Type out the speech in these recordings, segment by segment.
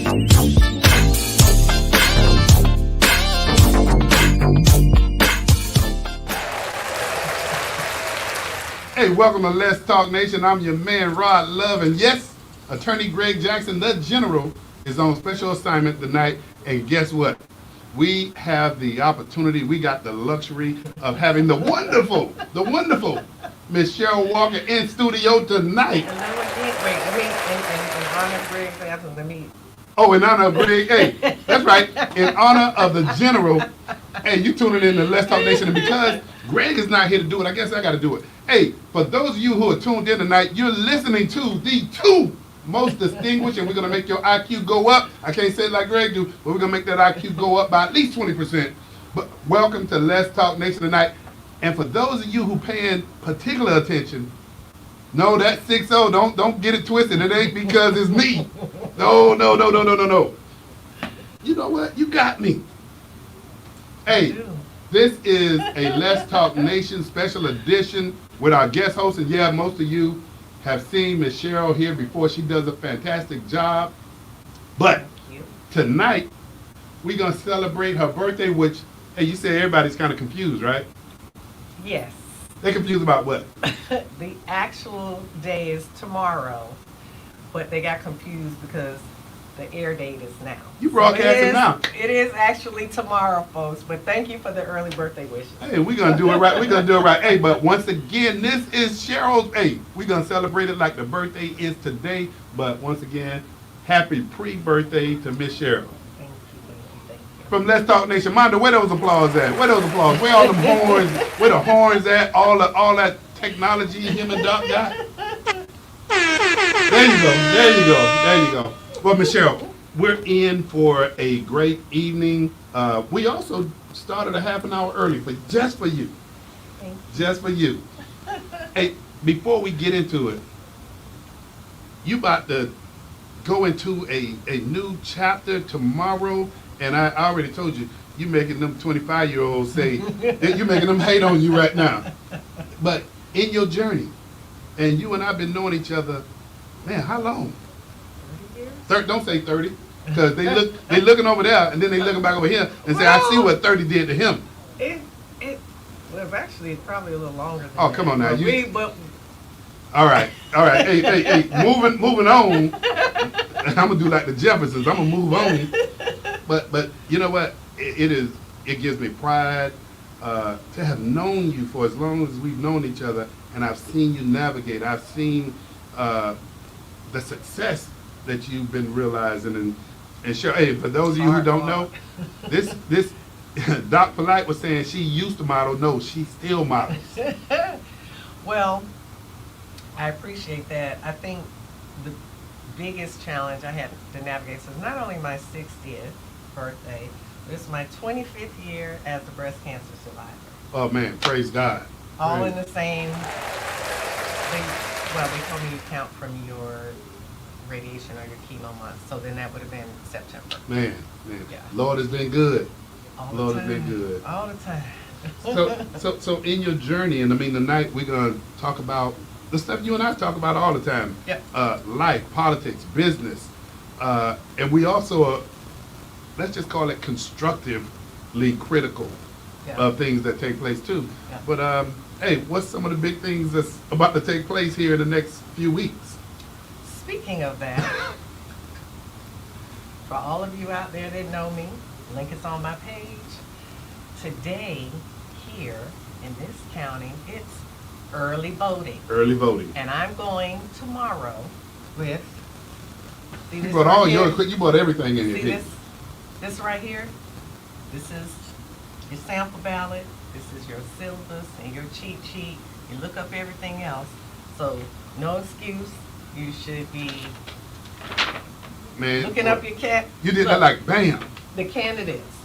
Hey, welcome to Let's Talk Nation. I'm your man, Rod Love. And yes, Attorney Greg Jackson, the General, is on special assignment tonight. And guess what? We have the opportunity, we got the luxury of having the wonderful Miss Sheryl Walker in studio tonight. In honor of Greg's absence, let me. Oh, in honor of Greg, hey, that's right. In honor of the General, hey, you tuning in to Let's Talk Nation. And because Greg is not here to do it, I guess I got to do it. Hey, for those of you who are tuned in tonight, you're listening to the two most distinguished, and we're going to make your IQ go up. I can't say it like Greg do, but we're going to make that IQ go up by at least 20%. But welcome to Let's Talk Nation tonight. And for those of you who paying particular attention, no, that's 6-0. Don't get it twisted. It ain't because it's me. No. You know what? You got me. Hey, this is a Let's Talk Nation special edition with our guest host. And yeah, most of you have seen Miss Sheryl here before. She does a fantastic job. But tonight, we're going to celebrate her birthday, which, hey, you say everybody's kind of confused, right? Yes. They're confused about what? The actual day is tomorrow, but they got confused because the air date is now. You broadcasting now. It is actually tomorrow, folks, but thank you for the early birthday wishes. Hey, we're going to do it right. We're going to do it right. Hey, but once again, this is Sheryl's. Hey, we're going to celebrate it like the birthday is today. But once again, happy pre-birthday to Miss Sheryl. Thank you. From Let's Talk Nation. Manda, where those applause at? Where those applause? Where all the horns? Where the horns at? All that technology him and Doc got? There you go. Well, Miss Sheryl, we're in for a great evening. We also started a half an hour early, but just for you. Thank you. Just for you. Hey, before we get into it, you about to go into a new chapter tomorrow, and I already told you, you making them 25-year-olds say, you're making them hate on you right now. But in your journey, and you and I have been knowing each other, man, how long? 30, don't say 30, because they looking over there, and then they looking back over here and say, I see what 30 did to him. It was actually probably a little longer than Oh, come on now. But All right. Hey, moving on. I'm gonna do like the Jeffersons. I'm gonna move on. But you know what? It gives me pride to have known you for as long as we've known each other, and I've seen you navigate. I've seen the success that you've been realizing, and sure. Hey, for those of you who don't know, this Doc Polite was saying she used to model. No, she still models. Well, I appreciate that. I think the biggest challenge I had to navigate is not only my 60th birthday, but it's my 25th year as a breast cancer survivor. Oh man, praise God. All in the same, they told me you count from your radiation or your chemo month, so then that would have been September. Man, Yeah. Lord has been good. All Lord the has time. been good. All the time. So in your journey, and I mean tonight we're gonna talk about the stuff you and I talk about all the time. Yep. Life, politics, business, and we also are, let's just call it constructively critical of things that take place too. Yeah. But hey, what's some of the big things that's about to take place here in the next few weeks? Speaking of that, for all of you out there that know me, link is on my page. Today, here in this county, it's early voting. Early voting. And I'm going tomorrow with, see You this bought right all here? you bought everything in See here. this right here? This is your sample ballot. This is your syllabus and your cheat sheet. You look up everything else. So no excuse. You should be looking up your cat. You did that like bam. The candidates.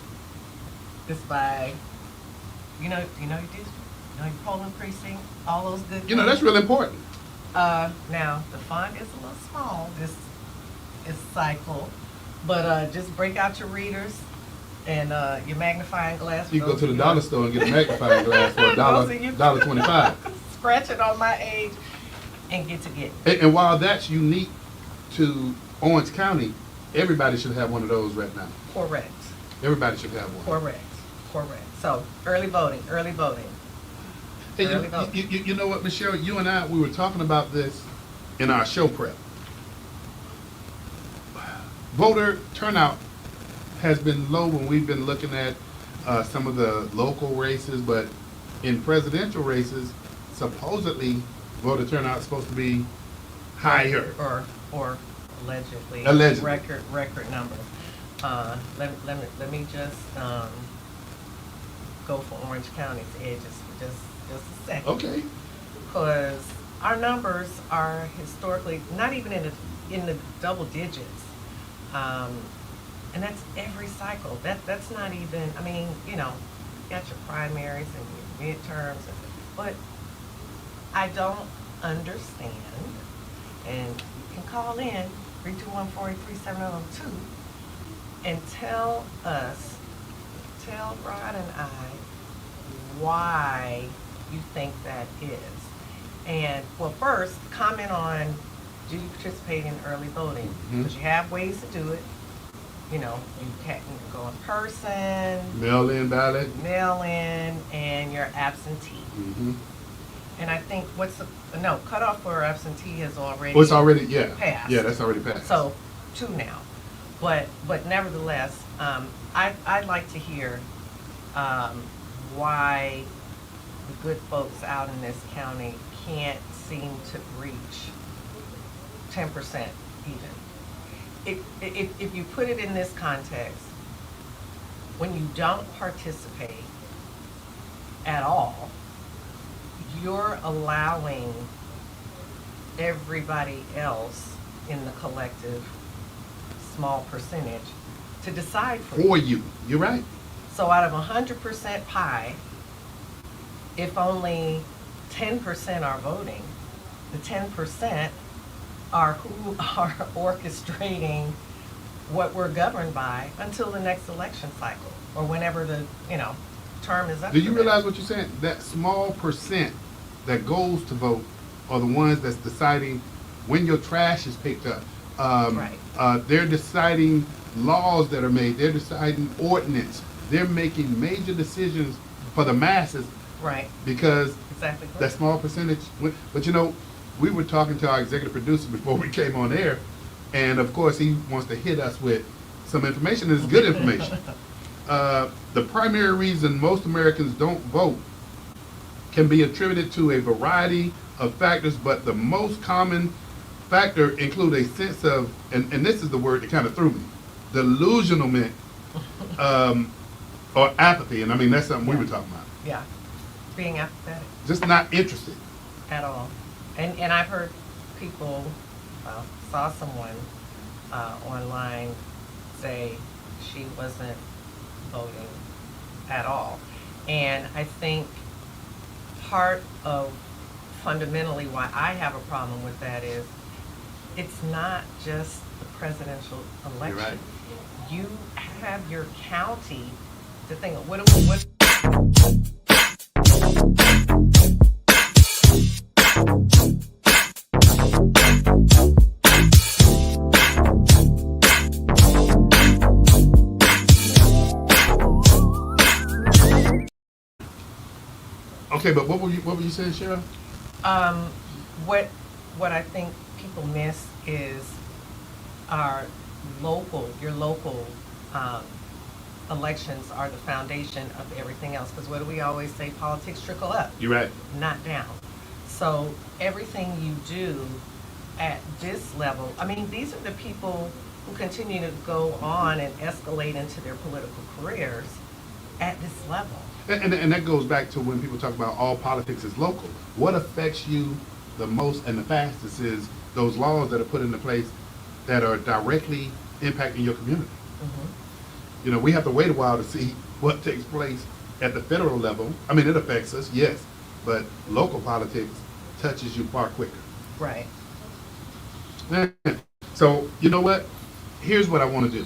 This by, you know your district, your polling precinct, all those good things. That's really important. Now the font is a little small. This is cycle, but just break out your readers and your magnifying glass. You go to the dollar store and get a magnifying glass for $1.25. Scratch it on my age and get to get. And while that's unique to Orange County, everybody should have one of those right now. Correct. Everybody should have one. Correct. So, early voting. Hey, Early voting. you know what, Michelle? You and I, we were talking about this in our show prep. Voter turnout has been low when we've been looking at some of the local races, but in presidential races, supposedly voter turnout is supposed to be higher. Or allegedly. Allegedly. Record number. Let me just go for Orange County's edges for just a second. Okay. Because our numbers are historically not even in the double digits. And that's every cycle. That's not even, I mean, you know, you got your primaries and your midterms, but I don't understand, and you can call in 321-483-7002 and tell Rod and I why you think that is. And, well, first, comment on, do you participate in early voting? Because you have ways to do it. You know, you can go in person, Mail-in ballot. and you're absentee. And I think cutoff for absentee has already. Oh, it's already, yeah. Passed. Yeah, that's already passed. So, 2 now. But nevertheless, I'd like to hear why the good folks out in this county can't seem to reach 10% even. If you put it in this context, when you don't participate at all, you're allowing everybody else in the collective small percentage to decide for you. You're right. So out of 100% pie, if only 10% are voting, the 10% are who are orchestrating what we're governed by until the next election cycle or whenever the term is up. Do you realize what you're saying? That small percent that goes to vote are the ones that's deciding when your trash is picked up. Right. They're deciding laws that are made. They're deciding ordinance. They're making major decisions for the masses. Right. Because exactly that small percentage. But we were talking to our executive producer before we came on air, and of course he wants to hit us with some information, and it's good information. The primary reason most Americans don't vote can be attributed to a variety of factors, but the most common factor include a sense of, and this is the word that kind of threw me, delusionalment or apathy, and I mean that's something we were talking about. Yeah, being apathetic. Just not interested. At all. And I've heard people, saw someone online say she wasn't voting at all. And I think part of fundamentally why I have a problem with that is it's not just the presidential election. You're right. You have your county to think of. What Okay, but what were you saying, Sheryl? What I think people miss is your local elections are the foundation of everything else. Because what do we always say? Politics trickle up. You're right. Not down. So everything you do at this level, I mean, these are the people who continue to go on and escalate into their political careers at this level. And that goes back to when people talk about all politics is local. What affects you the most and the fastest is those laws that are put into place that are directly impacting your community. We have to wait a while to see what takes place at the federal level. I mean, it affects us, yes, but local politics touches you far quicker. Right. So, you know what? Here's what I want to do.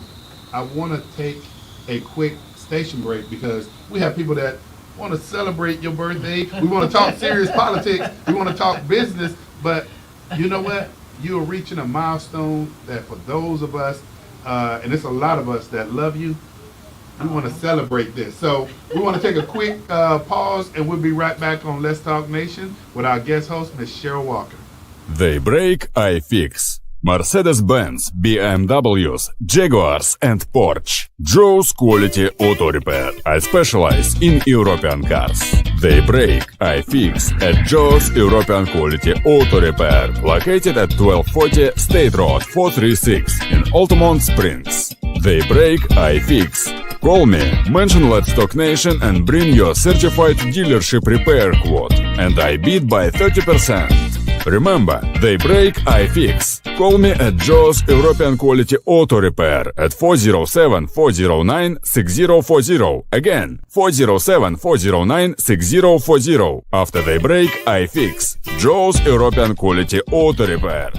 I want to take a quick station break because we have people that want to celebrate your birthday. We want to talk serious politics. We want to talk business. But you know what? You are reaching a milestone that for those of us and it's a lot of us that love you. We want to celebrate this. So we want to take a quick pause, and we'll be right back on Let's Talk Nation with our guest host, Ms. Sheryl Walker. They break, I fix. Mercedes-Benz, BMWs, Jaguars and Porsche. Joe's Quality Auto Repair. I specialize in European cars. They break, I fix at Joe's European Quality Auto Repair. Located at 1240 State Road 436 in Altamont Springs. They break, I fix. Call me, mention Let's Talk Nation and bring your certified dealership repair quote. And I beat by 30%. Remember, they break, I fix. Call me at Joe's European Quality Auto Repair at 407-409-6040. Again, 407-409-6040. After they break, I fix. Joe's European Quality Auto Repair.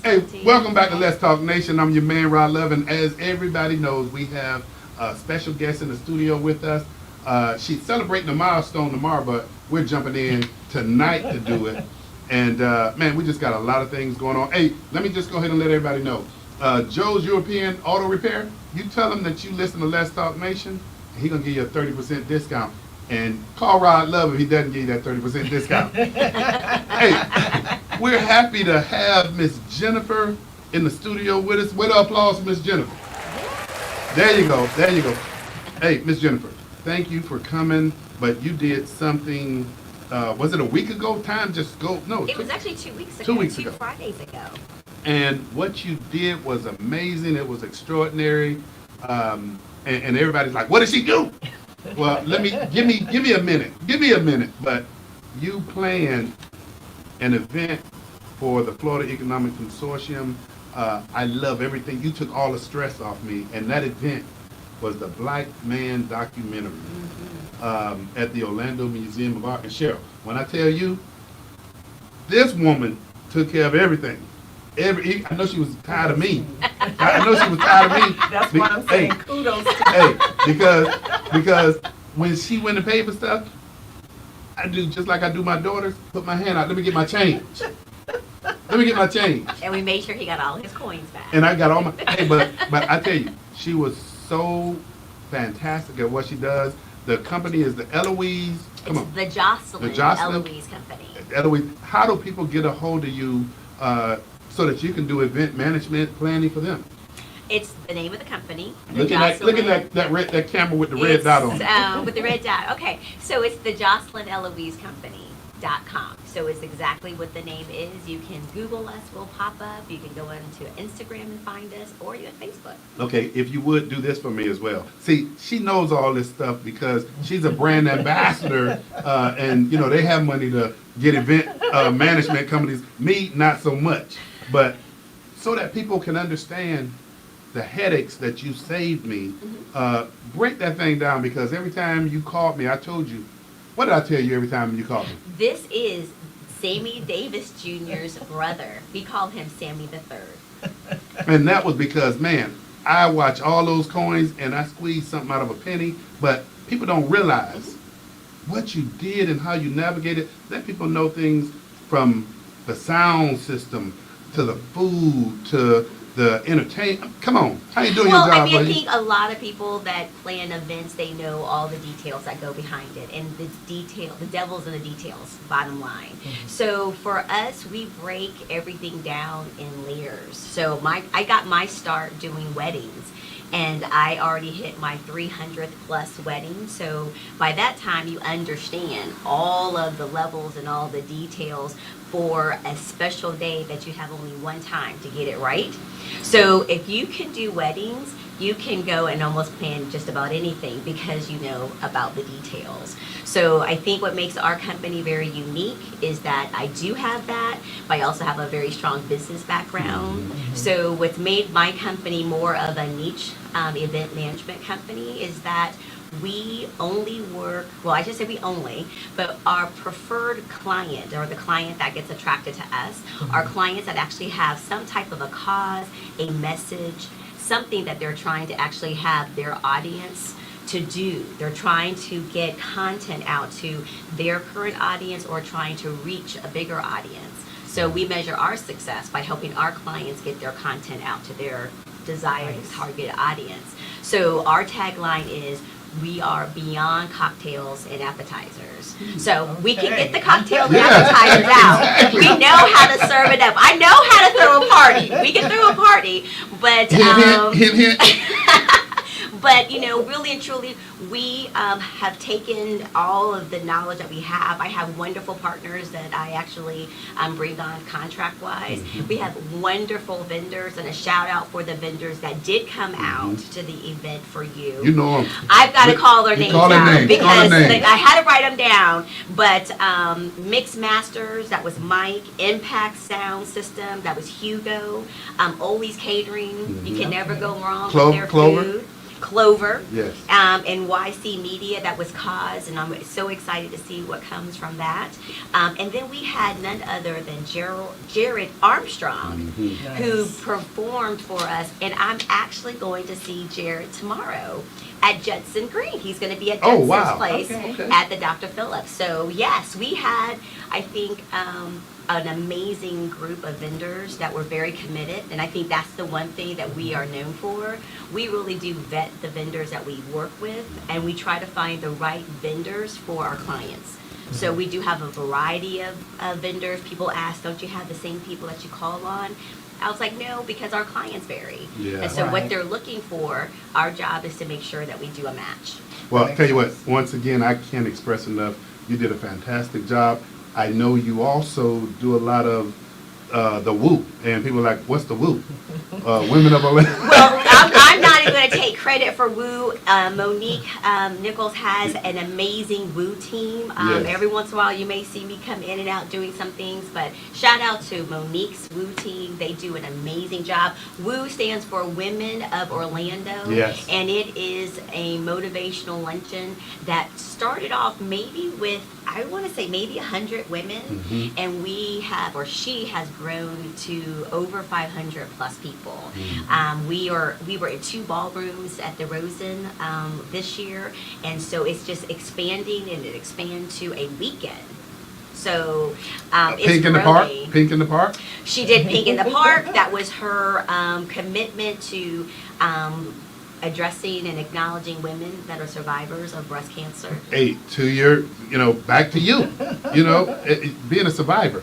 Hey, welcome back to Let's Talk Nation. I'm your man, Rod Love, and as everybody knows, we have a special guest in the studio with us. She's celebrating a milestone tomorrow, but we're jumping in tonight to do it. And man, we just got a lot of things going on. Hey, let me just go ahead and let everybody know. Joe's European Auto Repair, you tell him that you listen to Let's Talk Nation, and he's going to give you a 30% discount. And call Rod Love if he doesn't give you that 30% discount. Hey, we're happy to have Miss Jennifer in the studio with us. With applause for Miss Jennifer. There you go. There you go. Hey, Miss Jennifer, thank you for coming. But you did something. Was it a week ago? Time just go. No, it was actually 2 weeks ago. 2 weeks ago. 2 Fridays ago. And what you did was amazing. It was extraordinary. And everybody's like, "What did she do?" Well, give me a minute. Give me a minute. But you planned an event for the Florida Economic Consortium. I love everything. You took all the stress off me, and that event was the Black Man documentary at the Orlando Museum of Art. And Sheryl, when I tell you, this woman took care of everything. I know she was tired of me. I know she was tired of me. That's why I'm saying kudos to Hey, because when she went to pay for stuff, I do just like I do my daughters, put my hand out, let me get my change. Let me get my change. And we made sure he got all his coins back. And I got all my, hey, but I tell you, she was so fantastic at what she does. The company is the Eloise, come on. The Jocelyn Eloise Company. Eloise, how do people get a hold of you so that you can do event management planning for them? It's the name of the company. Look at that camera with the red dot on it. With the red dot. Okay, so it's the Jocelyn Eloise Company.com. So it's exactly what the name is. You can Google us, we'll pop up. You can go into Instagram and find us, or you at Facebook. Okay, if you would do this for me as well. See, she knows all this stuff because she's a brand ambassador, and you know they have money to get event management companies. Me, not so much. But so that people can understand the headaches that you saved me, break that thing down, because every time you called me, I told you, what did I tell you every time you called me? This is Sammy Davis Jr.'s brother. We call him Sammy the Third. And that was because, man, I watch all those coins and I squeeze something out of a penny, but people don't realize what you did and how you navigated. Let people know things from the sound system to the food to the entertainment. Come on, how you doing your job, I mean, I buddy? think a lot of people that plan events, they know all the details that go behind it, and the devil's in the details, bottom line. So for us, we break everything down in layers. So I got my start doing weddings, and I already hit my 300th plus wedding. So by that time, you understand all of the levels and all the details for a special day that you have only one time to get it right. So if you can do weddings, you can go and almost plan just about anything because you know about the details. So I think what makes our company very unique is that I do have that, but I also have a very strong business background. So what's made my company more of a niche event management company is that we only work, well, I should say we only, but our preferred client, or the client that gets attracted to us, are clients that actually have some type of a cause, a message, something that they're trying to actually have their audience to do. They're trying to get content out to their current audience or trying to reach a bigger audience. So we measure our success by helping our clients get their content out to their desired and targeted audience. So our tagline is, we are beyond cocktails and appetizers. So we can get the cocktails and appetizers out. We know how to serve it up. I know how to throw a party. We can throw a party, but but really and truly, we have taken all of the knowledge that we have. I have wonderful partners that I actually bring on contract-wise. We have wonderful vendors, and a shout out for the vendors that did come out to the event for you. You know them. I've got to call their names out because name. I had to write them down. But Mix Masters, that was Mike. Impact Sound System, that was Hugo. Oli's Catering, you can never go wrong with their food. Clover, yes. And YC Media, that was Cause, and I'm so excited to see what comes from that. And then we had none other than Jared Armstrong, who performed for us, and I'm actually going to see Jared tomorrow at Judson Green. He's going to be at Judson's place at the Dr. Phillips. So yes, we had, I think, an amazing group of vendors that were very committed, and I think that's the one thing that we are known for. We really do vet the vendors that we work with, and we try to find the right vendors for our clients. So we do have a variety of vendors. People ask, don't you have the same people that you call on? I was like, no, because our clients vary. Yeah. And so what they're looking for, our job is to make sure that we do a match. Well, I'll tell you what, once again, I can't express enough. You did a fantastic job. I know you also do a lot of the woo, and people are like, what's the woo? Women of Orlando. Well, I'm not even going to take credit for woo. Monique Nichols has an amazing woo team. Yes. Every once in a while you may see me come in and out doing some things, but shout out to Monique's woo team. They do an amazing job. Woo stands for Women of Orlando. Yes. And it is a motivational luncheon that started off maybe with, I want to say maybe 100 women, and we have, or she has grown to over 500 plus people. We were in 2 ballrooms at the Rosen this year, and so it's just expanding, and it expands to a weekend. So it's Pink in the growing. Park? Pink in the Park? She did Pink in the Park. That was her commitment to addressing and acknowledging women that are survivors of breast cancer. Hey, to your, back to you, being a survivor.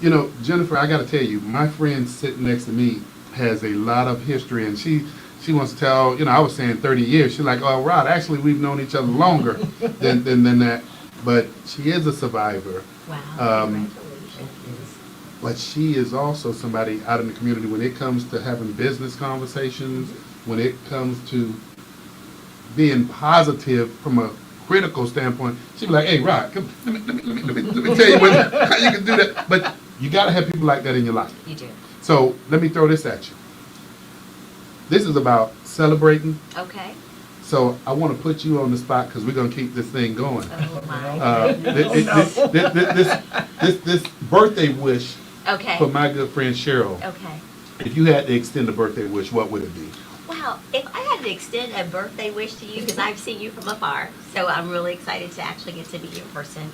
Jennifer, I got to tell you, my friend sitting next to me has a lot of history, and she wants to tell, I was saying 30 years. She's like, oh, Rod, actually, we've known each other longer than that. But she is a survivor. Wow, congratulations. But she is also somebody out in the community when it comes to having business conversations, when it comes to being positive from a critical standpoint. She'd be like, hey, Rod, come, let me tell you how you can do that. But you got to have people like that in your life. You do. So let me throw this at you. This is about celebrating. Okay. So I want to put you on the spot because we're going to keep this thing going. Oh, my. This birthday wish Okay. for my good friend Sheryl. Okay. If you had to extend a birthday wish, what would it be? Well, if I had to extend a birthday wish to you, because I've seen you from afar, so I'm really excited to actually get to meet you in person,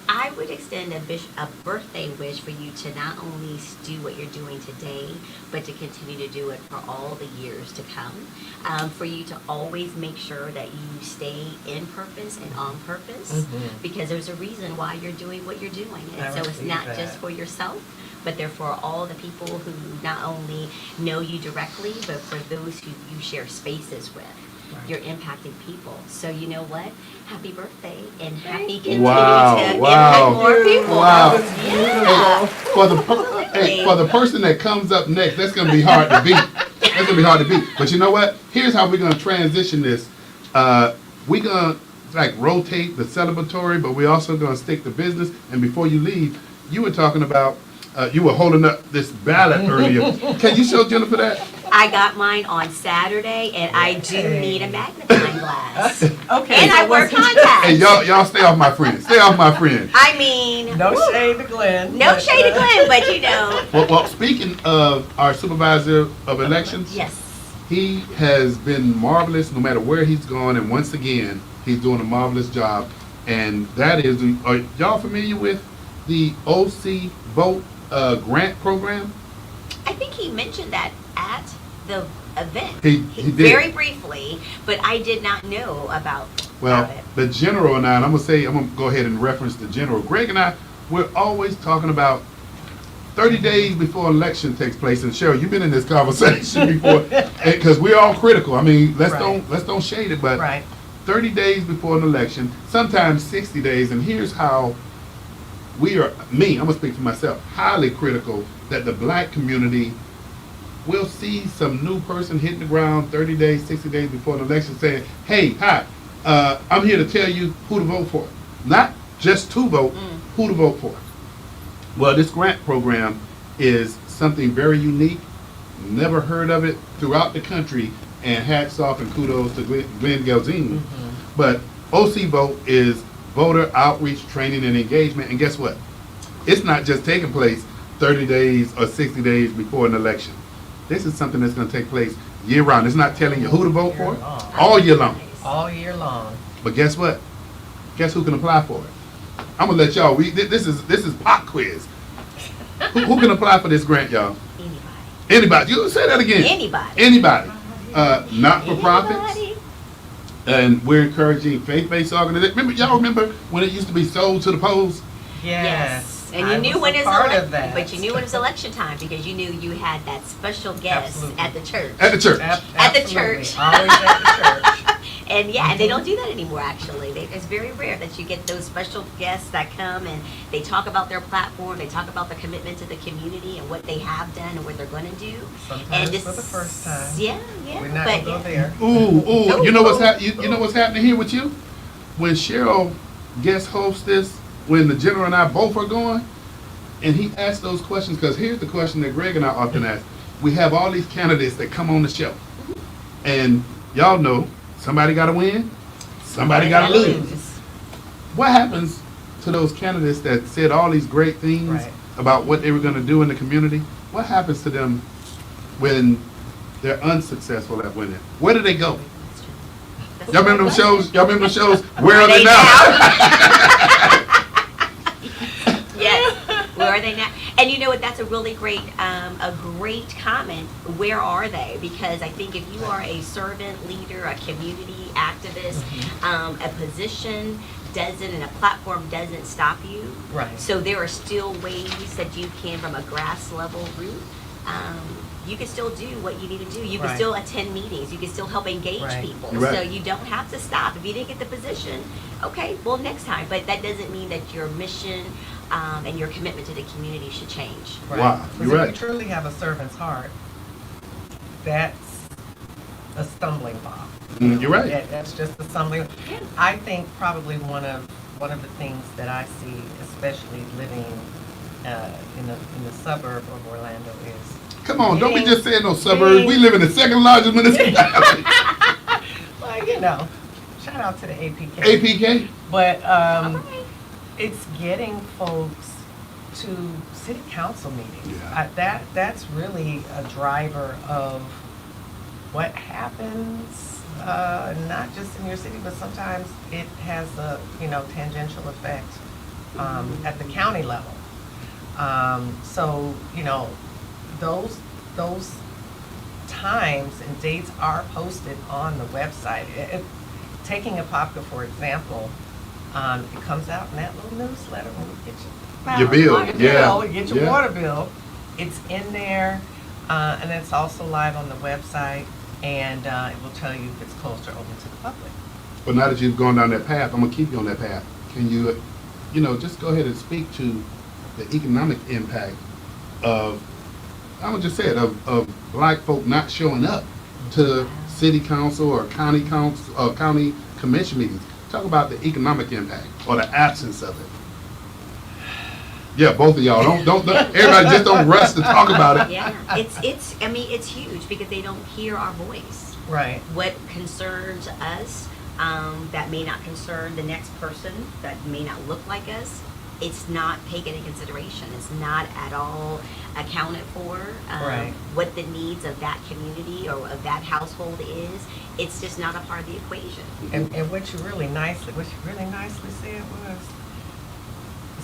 I would extend a birthday wish for you to not only do what you're doing today, but to continue to do it for all the years to come. For you to always make sure that you stay in purpose and on purpose, because there's a reason why you're doing what you're doing. And so it's not just for yourself, but they're for all the people who not only know you directly, but for those who you share spaces with. You're impacting people. So you know what? Happy birthday and happy continuing to impact more people. Wow. Yeah. Hey, for the person that comes up next, that's going to be hard to beat. That's going to be hard to beat. But you know what? Here's how we're going to transition this. We're going to rotate the celebratory, but we're also going to stick to business. And before you leave, you were talking about, you were holding up this ballot earlier. Can you show Jennifer that? I got mine on Saturday, and I do need a magnifying glass. Okay. And I wear contacts. Hey, y'all stay off my friend. Stay off my friend. I mean, No shade to Glenn. no shade to Glenn, but you know. Well, speaking of our supervisor of elections, Yes. he has been marvelous no matter where he's gone, and once again, he's doing a marvelous job. And that is, are y'all familiar with the OC vote grant program? I think he mentioned that at the event. He did. Very briefly, but I did not know about Well, it. the general and I, and I'm gonna go ahead and reference the general. Greg and I, we're always talking about 30 days before election takes place. And Sheryl, you've been in this conversation before, because we're all critical. I mean, let's don't shade it, but Right. 30 days before an election, sometimes 60 days. And here's how we are. I'm gonna speak for myself. Highly critical that the black community will see some new person hitting the ground 30 days, 60 days before an election saying, hey, hi, I'm here to tell you who to vote for. Not just to vote, who to vote for. Well, this grant program is something very unique. Never heard of it throughout the country, and hats off and kudos to Glenn Gelzine. But OC Vote is voter outreach, training, and engagement. And guess what? It's not just taking place 30 days or 60 days before an election. This is something that's going to take place year round. It's not telling you who to vote for all year long. All year long. But guess what? Guess who can apply for it? I'm gonna let y'all. This is pop quiz. Who can apply for this grant, y'all? Anybody. You say that again. Anybody. Not for profits. And we're encouraging faith-based organizations. Y'all remember when it used to be sold to the polls? Yes. And you knew when it was election time because you knew you had that special guest at the church. At the church. At the church. Always at the church. And and they don't do that anymore actually. It's very rare that you get those special guests that come and they talk about their platform, they talk about the commitment to the community and what they have done and what they're going to do. Sometimes for the first time. Yeah. We're not going to go there. Ooh. You know what's happening here with you? When Sheryl guest hosts this, when the general and I both are going, and he asks those questions, because here's the question that Greg and I often ask. We have all these candidates that come on the show. And y'all know, somebody got to win, somebody got to lose. What happens to those candidates that said all these great things about what they were going to do in the community? What happens to them when they're unsuccessful at winning? Where do they go? Y'all remember them shows? Where are they now? Yes. Where are they now? And you know what? That's a really great comment. Where are they? Because I think if you are a servant leader, a community activist, a position doesn't and a platform doesn't stop you. Right. So there are still ways that you can, from a grass level route, you can still do what you need to do. You can still attend meetings. You can still help engage people. So you don't have to stop. If you didn't get the position, okay, well, next time. But that doesn't mean that your mission and your commitment to the community should change. Right. Wow, you're right. If you truly have a servant's heart, that's a stumbling block. You're right. That's just a stumbling. I think probably one of the things that I see, especially living in the suburb of Orlando, is come on, don't be just saying no suburbs. We live in the second largest municipality. Well, shout out to the APK. APK? But it's getting folks to city council meetings. Yeah. That's really a driver of what happens, not just in your city, but sometimes it has a tangential effect at the county level. So those times and dates are posted on the website. Taking Apopka, for example, it comes out in that little newsletter when you get your bill. You get your water bill. It's in there, and it's also live on the website, and it will tell you if it's closed or open to the public. But now that you've gone down that path, I'm gonna keep you on that path. Can you, just go ahead and speak to the economic impact of, I'm gonna just say it, of black folk not showing up to city council or county council or county commission meetings? Talk about the economic impact or the absence of it. Yeah, both of y'all. Don't everybody just don't rush to talk about it. Yeah, it's huge because they don't hear our voice. Right. What concerns us that may not concern the next person, that may not look like us, it's not taken into consideration. It's not at all accounted for. What the needs of that community or of that household is. It's just not a part of the equation. And what you really nicely said was,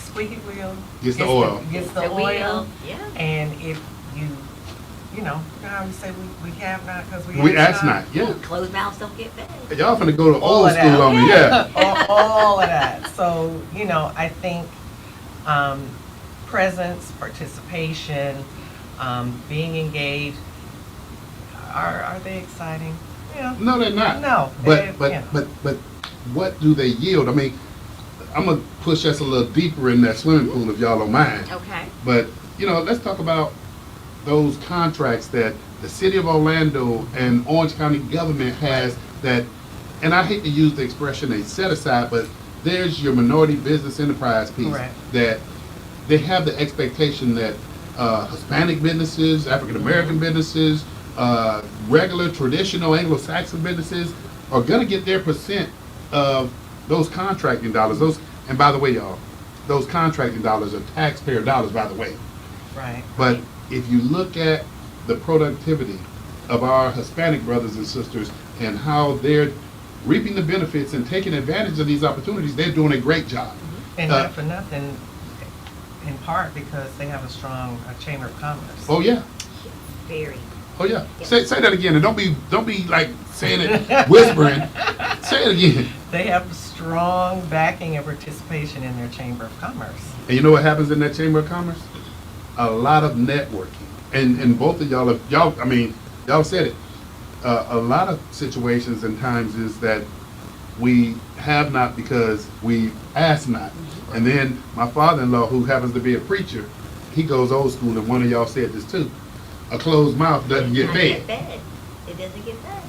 squeaky wheel Gets the oil. Gets the The oil. wheel, yeah. And if you know how we say we have not because We ask not. Yeah. Ooh, closed mouths don't get fed. Y'all finna go to All old of that. school on me. Yeah. all of that. So, you know, I think presence, participation, being engaged, are they exciting? Yeah. No, they're not. No. But you know. but what do they yield? I mean, I'm gonna push us a little deeper in that swimming pool if y'all don't mind. Okay. But you know, let's talk about those contracts that the city of Orlando and Orange County government has that, and I hate to use the expression they set aside, but there's your minority business enterprise piece Correct. that they have the expectation that Hispanic businesses, African American businesses, regular traditional Anglo-Saxon businesses are gonna get their percent of those contracting dollars. Those, and by the way, y'all, those contracting dollars are taxpayer dollars, by the way. Right. But if you look at the productivity of our Hispanic brothers and sisters and how they're reaping the benefits and taking advantage of these opportunities, they're doing a great job. And not for nothing, in part because they have a strong chamber of commerce. Oh yeah, Very. oh yeah. Say that again, and don't be like saying it whispering. Say it again. They have strong backing and participation in their chamber of commerce. And you know what happens in that chamber of commerce? A lot of networking. And both of y'all, y'all said it. A lot of situations and times is that we have not because we ask not. And then my father-in-law, who happens to be a preacher, he goes old school, and one of y'all said this too. A closed mouth doesn't get fed. It doesn't get fed.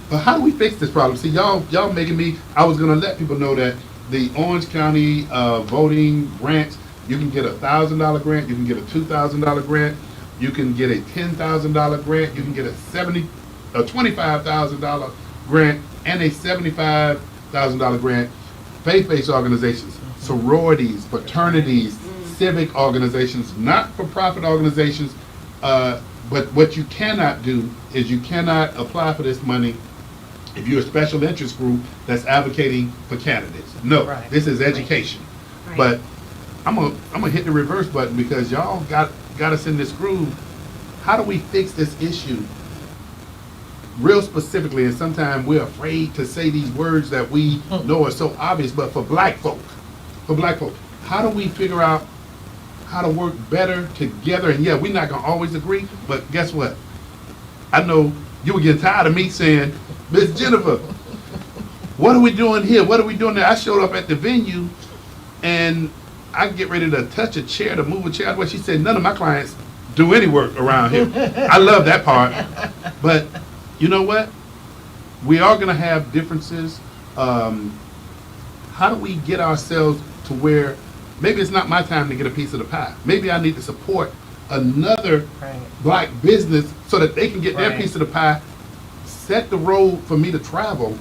But how do we fix this problem? See, y'all making me, I was gonna let people know that the Orange County voting grants, you can get a $1,000 grant, you can get a $2,000 grant, you can get a $10,000 grant, you can get a $25,000 grant, and a $75,000 grant. Faith-based organizations, sororities, fraternities, civic organizations, not-for-profit organizations. But what you cannot do is you cannot apply for this money if you're a special interest group that's advocating for candidates. No, Right. this is education. Right. But I'm gonna hit the reverse button because y'all got us in this groove. How do we fix this issue real specifically? And sometimes we're afraid to say these words that we know are so obvious, but for black folk, how do we figure out how to work better together? And yeah, we're not gonna always agree, but guess what? I know you were getting tired of me saying, Miss Jennifer, what are we doing here? What are we doing there? I showed up at the venue and I get ready to touch a chair, to move a chair out of the way. She said, none of my clients do any work around here. I love that part. But you know what? We are gonna have differences. How do we get ourselves to where maybe it's not my time to get a piece of the pie? Maybe I need to support another Right. black business so that they can get their Right. piece of the pie, set the road for me to travel.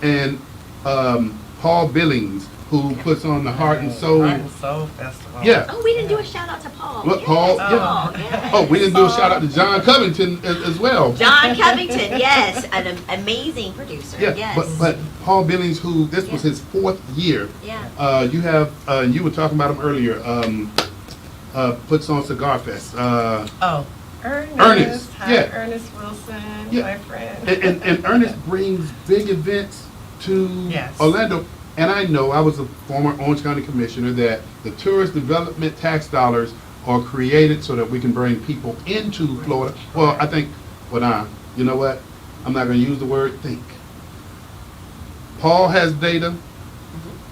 And Paul Billings, who puts on the Heart and Soul. Heart and Soul Festival. Yeah. Oh, we didn't do a shout out to Paul. What, Yes, Paul? Yeah. Paul, yes. Oh, we didn't do a shout out to John Covington as well. John Covington, yes, an amazing producer. Yeah, Yes. but Paul Billings, who this was Yeah. his 4th year. Yeah. You have you were talking about him earlier. Puts on Cigar Fest. Oh, Ernest. Ernest, Hi, yeah. Ernest Wilson, Yeah. my friend. And Ernest brings big events to Yes. Orlando. And I know, I was a former Orange County Commissioner, that the tourist development tax dollars are created so that we can bring people into Florida. Well, I think, you know what? I'm not going to use the word think. Paul has data.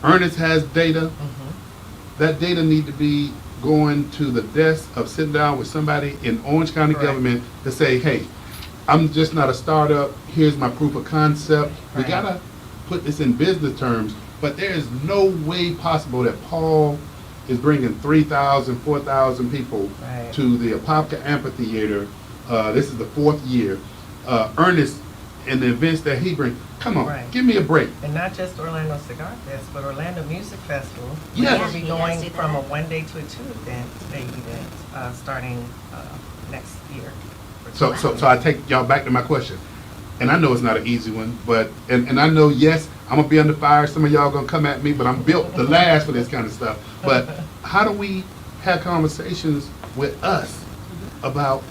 Ernest has data. That data need to be going to the desk of sitting down with somebody in Orange County Correct. government to say, hey, I'm just not a startup. Here's my proof of concept. We Right. gotta put this in business terms, but there is no way possible that Paul is bringing 3,000, 4,000 people Right. to the Apopka Amphitheater. This is the 4th year. Ernest and the events that he brings. Come on, Right. give me a break. And not just Orlando Cigar Fest, but Orlando Music Festival. Yes. Which will be He does going do from a that. 1-day to a 2-day event, starting next year. So I take y'all back to my question. And I know it's not an easy one, but, and I know, yes, I'm gonna be under fire. Some of y'all gonna come at me, but I'm built to last for this kind of stuff. But how do we have conversations with us about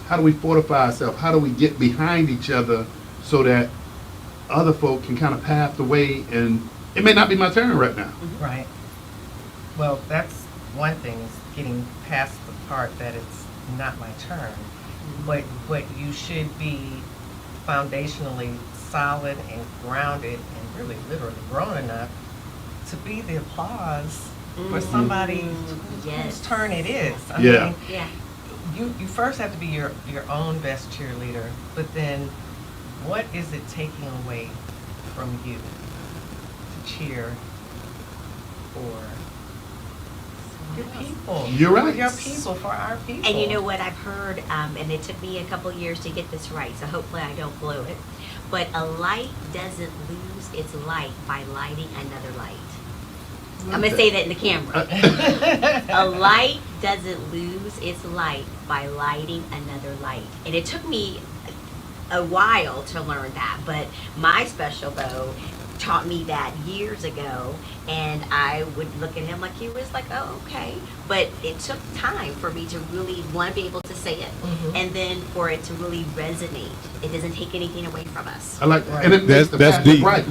how do we fortify ourselves? How do we get behind each other so that other folk can kind of pave the way, and it may not be my turn right now. Right. Well, that's one thing, is getting past the part that it's not my turn. But you should be foundationally solid and grounded and really literally grown enough to be the applause for somebody whose turn it is. I mean, Yeah. you first have to be your own best cheerleader, but then what is it taking away from you to cheer for your people? You're right. For your people, for our people. And you know what I've heard, and it took me a couple years to get this right, so hopefully I don't blow it, but a light doesn't lose its light by lighting another light. I'm going to say that in the camera. A light doesn't lose its light by lighting another light. And it took me a while to learn that, but my special beau taught me that years ago, and I would look at him like he was like, oh, okay. But it took time for me to really, one, be able to say it, and then for it to really resonate. It doesn't take anything away from us. I like that. And it makes the That's path deep. bright.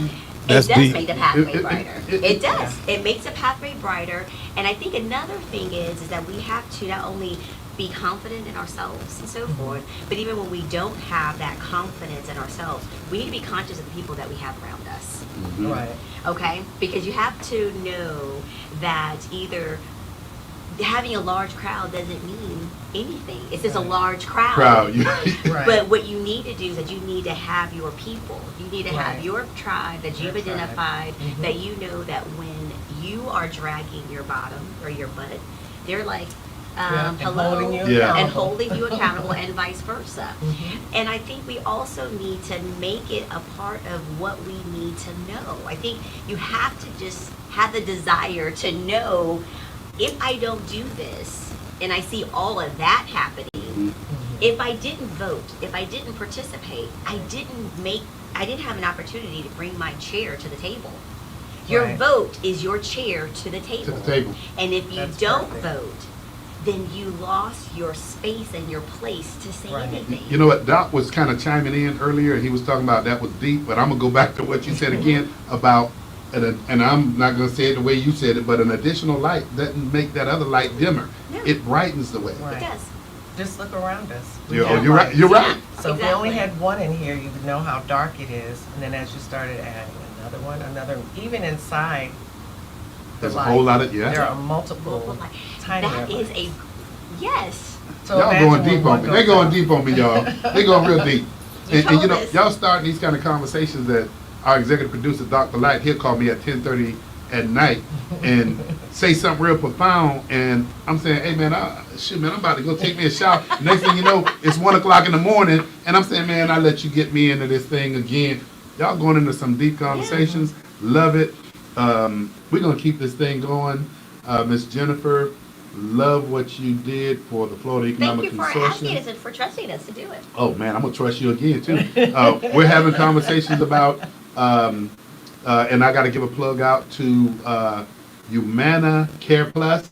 That's it does deep. make the pathway It- brighter. it- It does. It makes the pathway brighter. And I think another thing is that we have to not only be confident in ourselves and so forth, but even when we don't have that confidence in ourselves, we need to be conscious of the people that we have around us. Right. Okay? Because you have to know that either having a large crowd doesn't mean anything. It's just a Right. large crowd. Proud. Right. But what you need to do is that you need to have your people. You need to have Right. your tribe that you've Your tribe. identified, Mhm. that you know that when you are dragging your bottom or your butt, they're like, Yeah, and hello, holding you Yeah. and accountable. holding you accountable, and vice versa. Mhm. And I think we also need to make it a part of what we need to know. I think you have to just have the desire to know, if I don't do this and I see all of that happening, if I didn't vote, if I didn't participate, I didn't have an opportunity to bring my chair to the table. Your Right. vote is your chair to the table. To the table. And if you That's don't perfect. vote, then you lost your space and your place to say Right. anything. You know what, Doc was kind of chiming in earlier, and he was talking about that was deep, but I'm gonna go back to what you said again about, and I'm not gonna say it the way you said it, but an additional light doesn't make that other light dimmer. No. It brightens the way. Right. It does. Just look around us. We You're, have you're right. lights. You're right. So if we only Exactly. had one in here, you would know how dark it is. And then as you started adding another one, even inside the There's a light, whole lot of there are multiple Multiple light. tiny That is a, yes. So Y'all imagine going when deep one on me. goes They going out. deep on me, y'all. They going real deep. You And you told know, us. y'all starting these kind of conversations that our executive producer, Dr. Light, he'll call me at 10:30 at night and say something real profound, and I'm saying, hey man, I'm about to go take me a shower. Next thing you know, it's 1 o'clock in the morning, and I'm saying, man, I let you get me into this thing again. Y'all going into some deep conversations. Love it. We're gonna keep this thing going. Miss Jennifer, love what you did for the Florida Thank Economic you for asking Consortium. us and for trusting us to do it. Oh man, I'm gonna trust you again too. We're having conversations about, and I got to give a plug out to Humana Care Plus,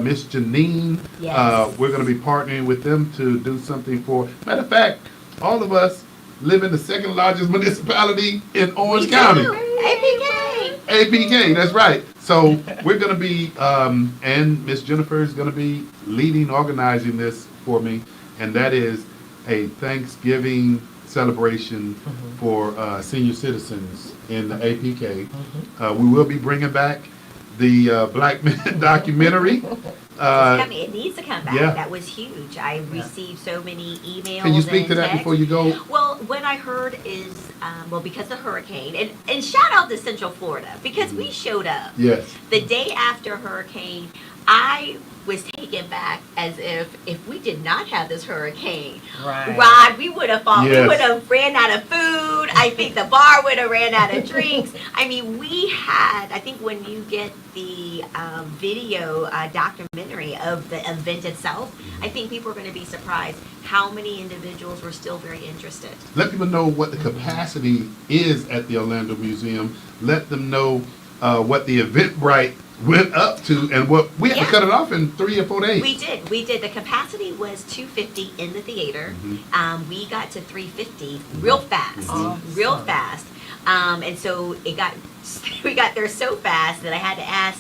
Miss Janine. Yes. We're gonna be partnering with them to do something for. Matter of fact, all of us live in the second largest municipality in Orange County. APK. APK, that's right. So we're going to be, and Miss Jennifer is going to be leading, organizing this for me, and that is a Thanksgiving celebration for senior citizens in the APK. We will be bringing back the Black Men documentary. It needs to come back. yeah. That was huge. I received so many emails. Can you speak and to that texts. before you go? Well, what I heard is, because of the hurricane, and shout out to Central Florida, because we showed up. Yes. The day after hurricane, I was taken back as if we did not have this hurricane, Right. Rod, we would have fought. Yes. We would have ran out of food. I think the bar would have ran out of drinks. I mean, I think when you get the video documentary of the event itself, I think people are going to be surprised how many individuals were still very interested. Let people know what the capacity is at the Orlando Museum. Let them know what the Eventbrite went up to, and what we had to Yeah. cut it off in 3 or 4 days. We did. The capacity was 250 in the theater. We got to 350 real fast, Awesome. real fast. And so we got there so fast that I had to ask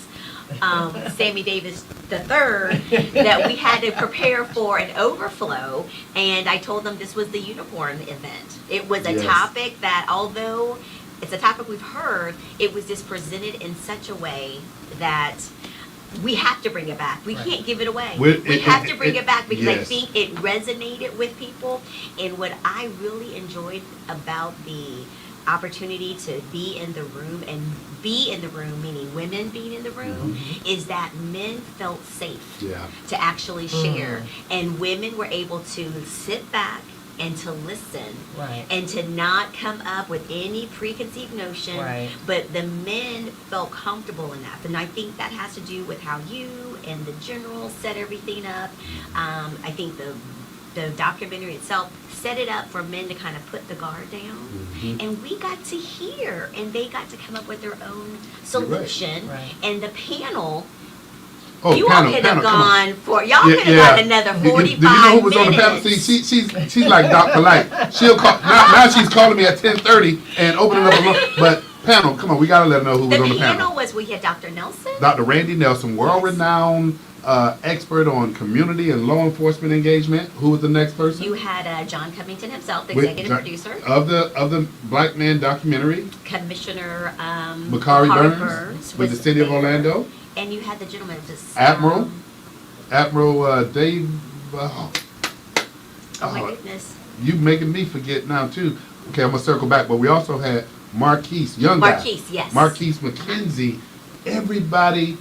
Sammy Davis III that we had to prepare for an overflow, and I told them this was the unicorn event. It was a Yes. topic that, although it's a topic we've heard, it was just presented in such a way that we have to bring it back. We can't give it away. We have to bring it back because I yes. think it resonated with people. And what I really enjoyed about the opportunity to be in the room, and be in the room, meaning women being in the room, is that men felt safe Yeah. to actually share. And women were able to sit back and to listen, Right. and to not come up with any preconceived notion, Right. but the men felt comfortable enough. And I think that has to do with how you and the general set everything up. I think the documentary itself set it up for men to kind of put the guard down, and we got to hear, and they got to come up with their own solution. Right. And the panel, Oh, you panel, all could panel, have come on. gone for, y'all could have got another 45 Do you know who was on the panel? minutes. See, she's like Dr. Light. She'll call now she's calling me at 10:30 and opening up a room. But panel, come on, we gotta let her know who was The on the panel panel. was, we had Dr. Nelson. Dr. Randy Nelson, world-renowned expert on community and law enforcement engagement. Who was the next person? You had John Covington himself, the With executive John- producer. of the Black Man documentary. Commissioner Makari Makari Burns with the was city of there. Orlando. And you had the gentleman, just Admiral Dave. oh my goodness, You making me forget now too. Okay, I'm gonna circle back, but we also had Marquise, young guy. Marquise, yes. Marquise McKenzie. Everybody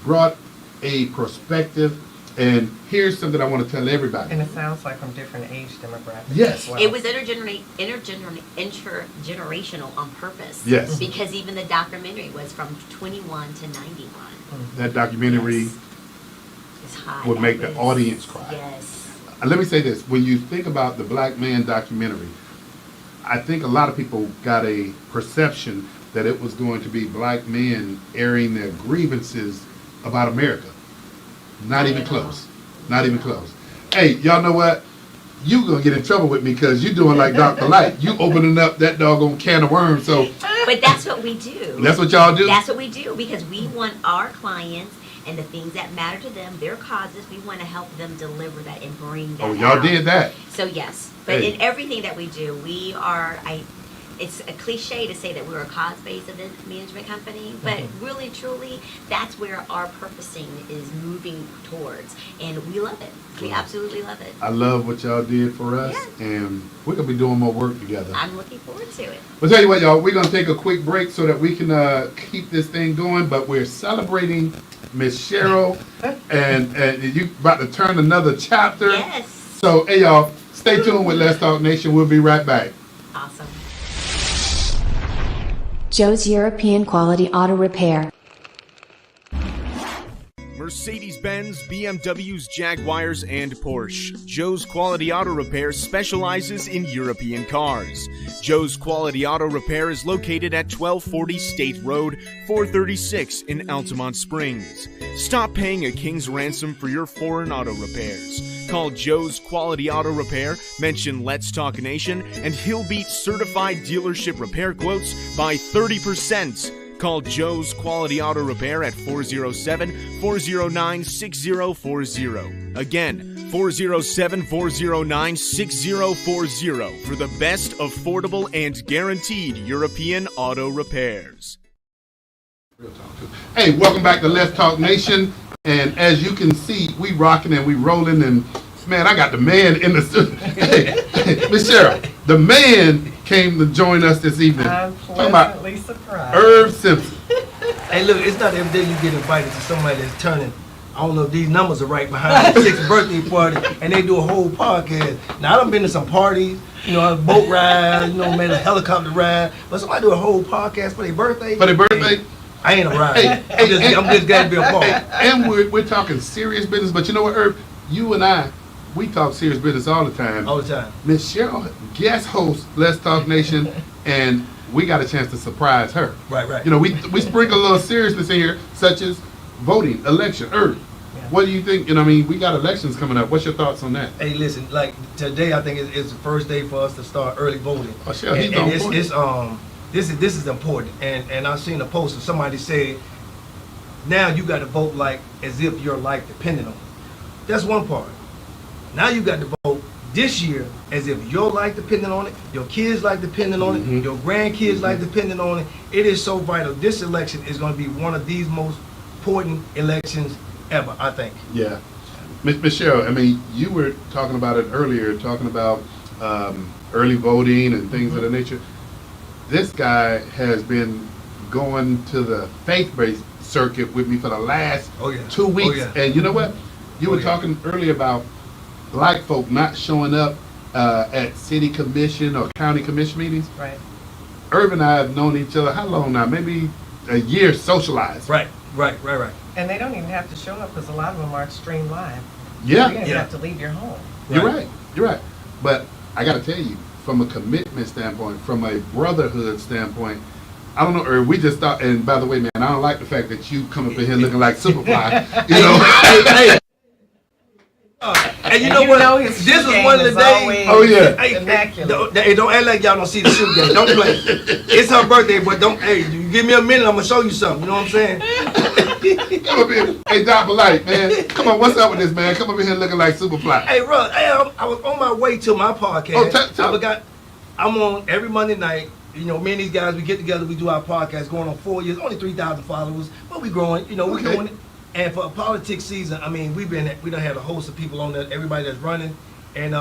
brought a perspective, and here's something I want to tell everybody. And it sounds like from different age demographics. Yes. as well. It was intergenerational on purpose. Yes. Because even the documentary was from 21 to 91. That documentary. Yes. It's high. Would That make the was- audience cry. Yes. Let me say this: when you think about the Black Man documentary, I think a lot of people got a perception that it was going to be black men airing their grievances about America. Not even close. Not even close. Hey, y'all know what? You gonna get in trouble with me because you doing like Dr. Light. You opening up that doggone can of worms. So But that's what we do. that's what y'all do. That's what we do, because we want our clients and the things that matter to them, their causes, we want to help them deliver that and bring that Oh, y'all out. did that. So yes, but Hey. in everything that we do, we are, it's a cliche to say that we're a cause-based event management company, but really, truly, that's where our purposing is moving towards, and we love it. We absolutely love it. I love what y'all did for us, and we're gonna be doing more work together. I'm looking forward to it. I'll tell you what, y'all, we're going to take a quick break so that we can keep this thing going, but we're celebrating Miss Sheryl, and you about to turn another chapter. Yes. So, hey, y'all, stay tuned with Let's Talk Nation. We'll be right back. Awesome. Joe's European Quality Auto Repair. Mercedes-Benz, BMWs, Jaguars, and Porsche. Joe's Quality Auto Repair specializes in European cars. Joe's Quality Auto Repair is located at 1240 State Road, 436 in Altamont Springs. Stop paying a king's ransom for your foreign auto repairs. Call Joe's Quality Auto Repair, mention Let's Talk Nation, and he'll beat certified dealership repair quotes by 30%. Call Joe's Quality Auto Repair at 407-409-6040. Again, 407-409-6040 for the best affordable and guaranteed European auto repairs. Hey, welcome back to Let's Talk Nation. And as you can see, we rocking and we rolling. And, man, I got the man in the studio. Hey, Miss Sheryl, the man came to join us this evening. I'm Talking about pleasantly surprised. Herb Simpson. Hey, look, it's not every day you get invited to somebody that's turning, I don't know if these numbers are right, behind the 6th birthday party, and they do a whole podcast. Now, I done been to some parties, a boat ride, made a helicopter ride, but somebody do a whole podcast for their birthday. For their birthday? Hey, I ain't a ride. Hey, I'm just glad to be a part. And we're talking serious business, but you know what, Herb? You and I, we talk serious business all the time. All the time. Miss Sheryl, guest host, Let's Talk Nation, and we got a chance to surprise her. Right. We sprinkle a little seriousness in here, such as voting, election, Irv. Yeah. What do you think? You know, I mean, we got elections coming up. What's your thoughts on that? Hey, listen, like today, I think it's the first day for us to start early voting. Oh, sure, he's and on it's, point. this is important. And I've seen a post of somebody say, now you got to vote like as if your life depended on it. That's one part. Now you got to vote this year as if your life depended on it, your kids' life depended on it, your grandkids' life depended on it. It is so vital. This election is going to be one of these most important elections ever, I think. Yeah. Ms. Sheryl, I mean, you were talking about it earlier, talking about early voting and things of that nature. This guy has been going to the faith-based circuit with me for the last 2 weeks. And you know what? You were talking earlier about black folk not showing up at city commission or county commission meetings. Right. Irv and I have known each other, how long now? Maybe a year socialized. Right. And they don't even have to show up because a lot of them are streamed live. Yeah. You don't even have to leave your home. You're right. But I got to tell you, from a commitment standpoint, from a brotherhood standpoint, I don't know, Irv, we just thought, and by the way, man, I don't like the fact that you come up in here looking like Superfly. You know? And you know what? His This shoe was game one of the is days. always Oh, yeah. Hey, immaculate. don't act like y'all don't see the shoe game. Don't play. It's her birthday, but don't. Hey, you give me a minute, I'm gonna show you something. You know what I'm saying? Come up here. Hey, Doc Polite, man. Come on, what's up with this, man? Come up in here looking like Superfly. Hey, bro. Hey, I was on my way to my podcast. Oh, I'm on every Monday night. You know, me and these guys, we get together, we do our podcast, going on 4 years, only 3,000 followers, but we growing. You know, we're doing it. And for politics season, I mean, we done had a host of people on there, everybody that's running. And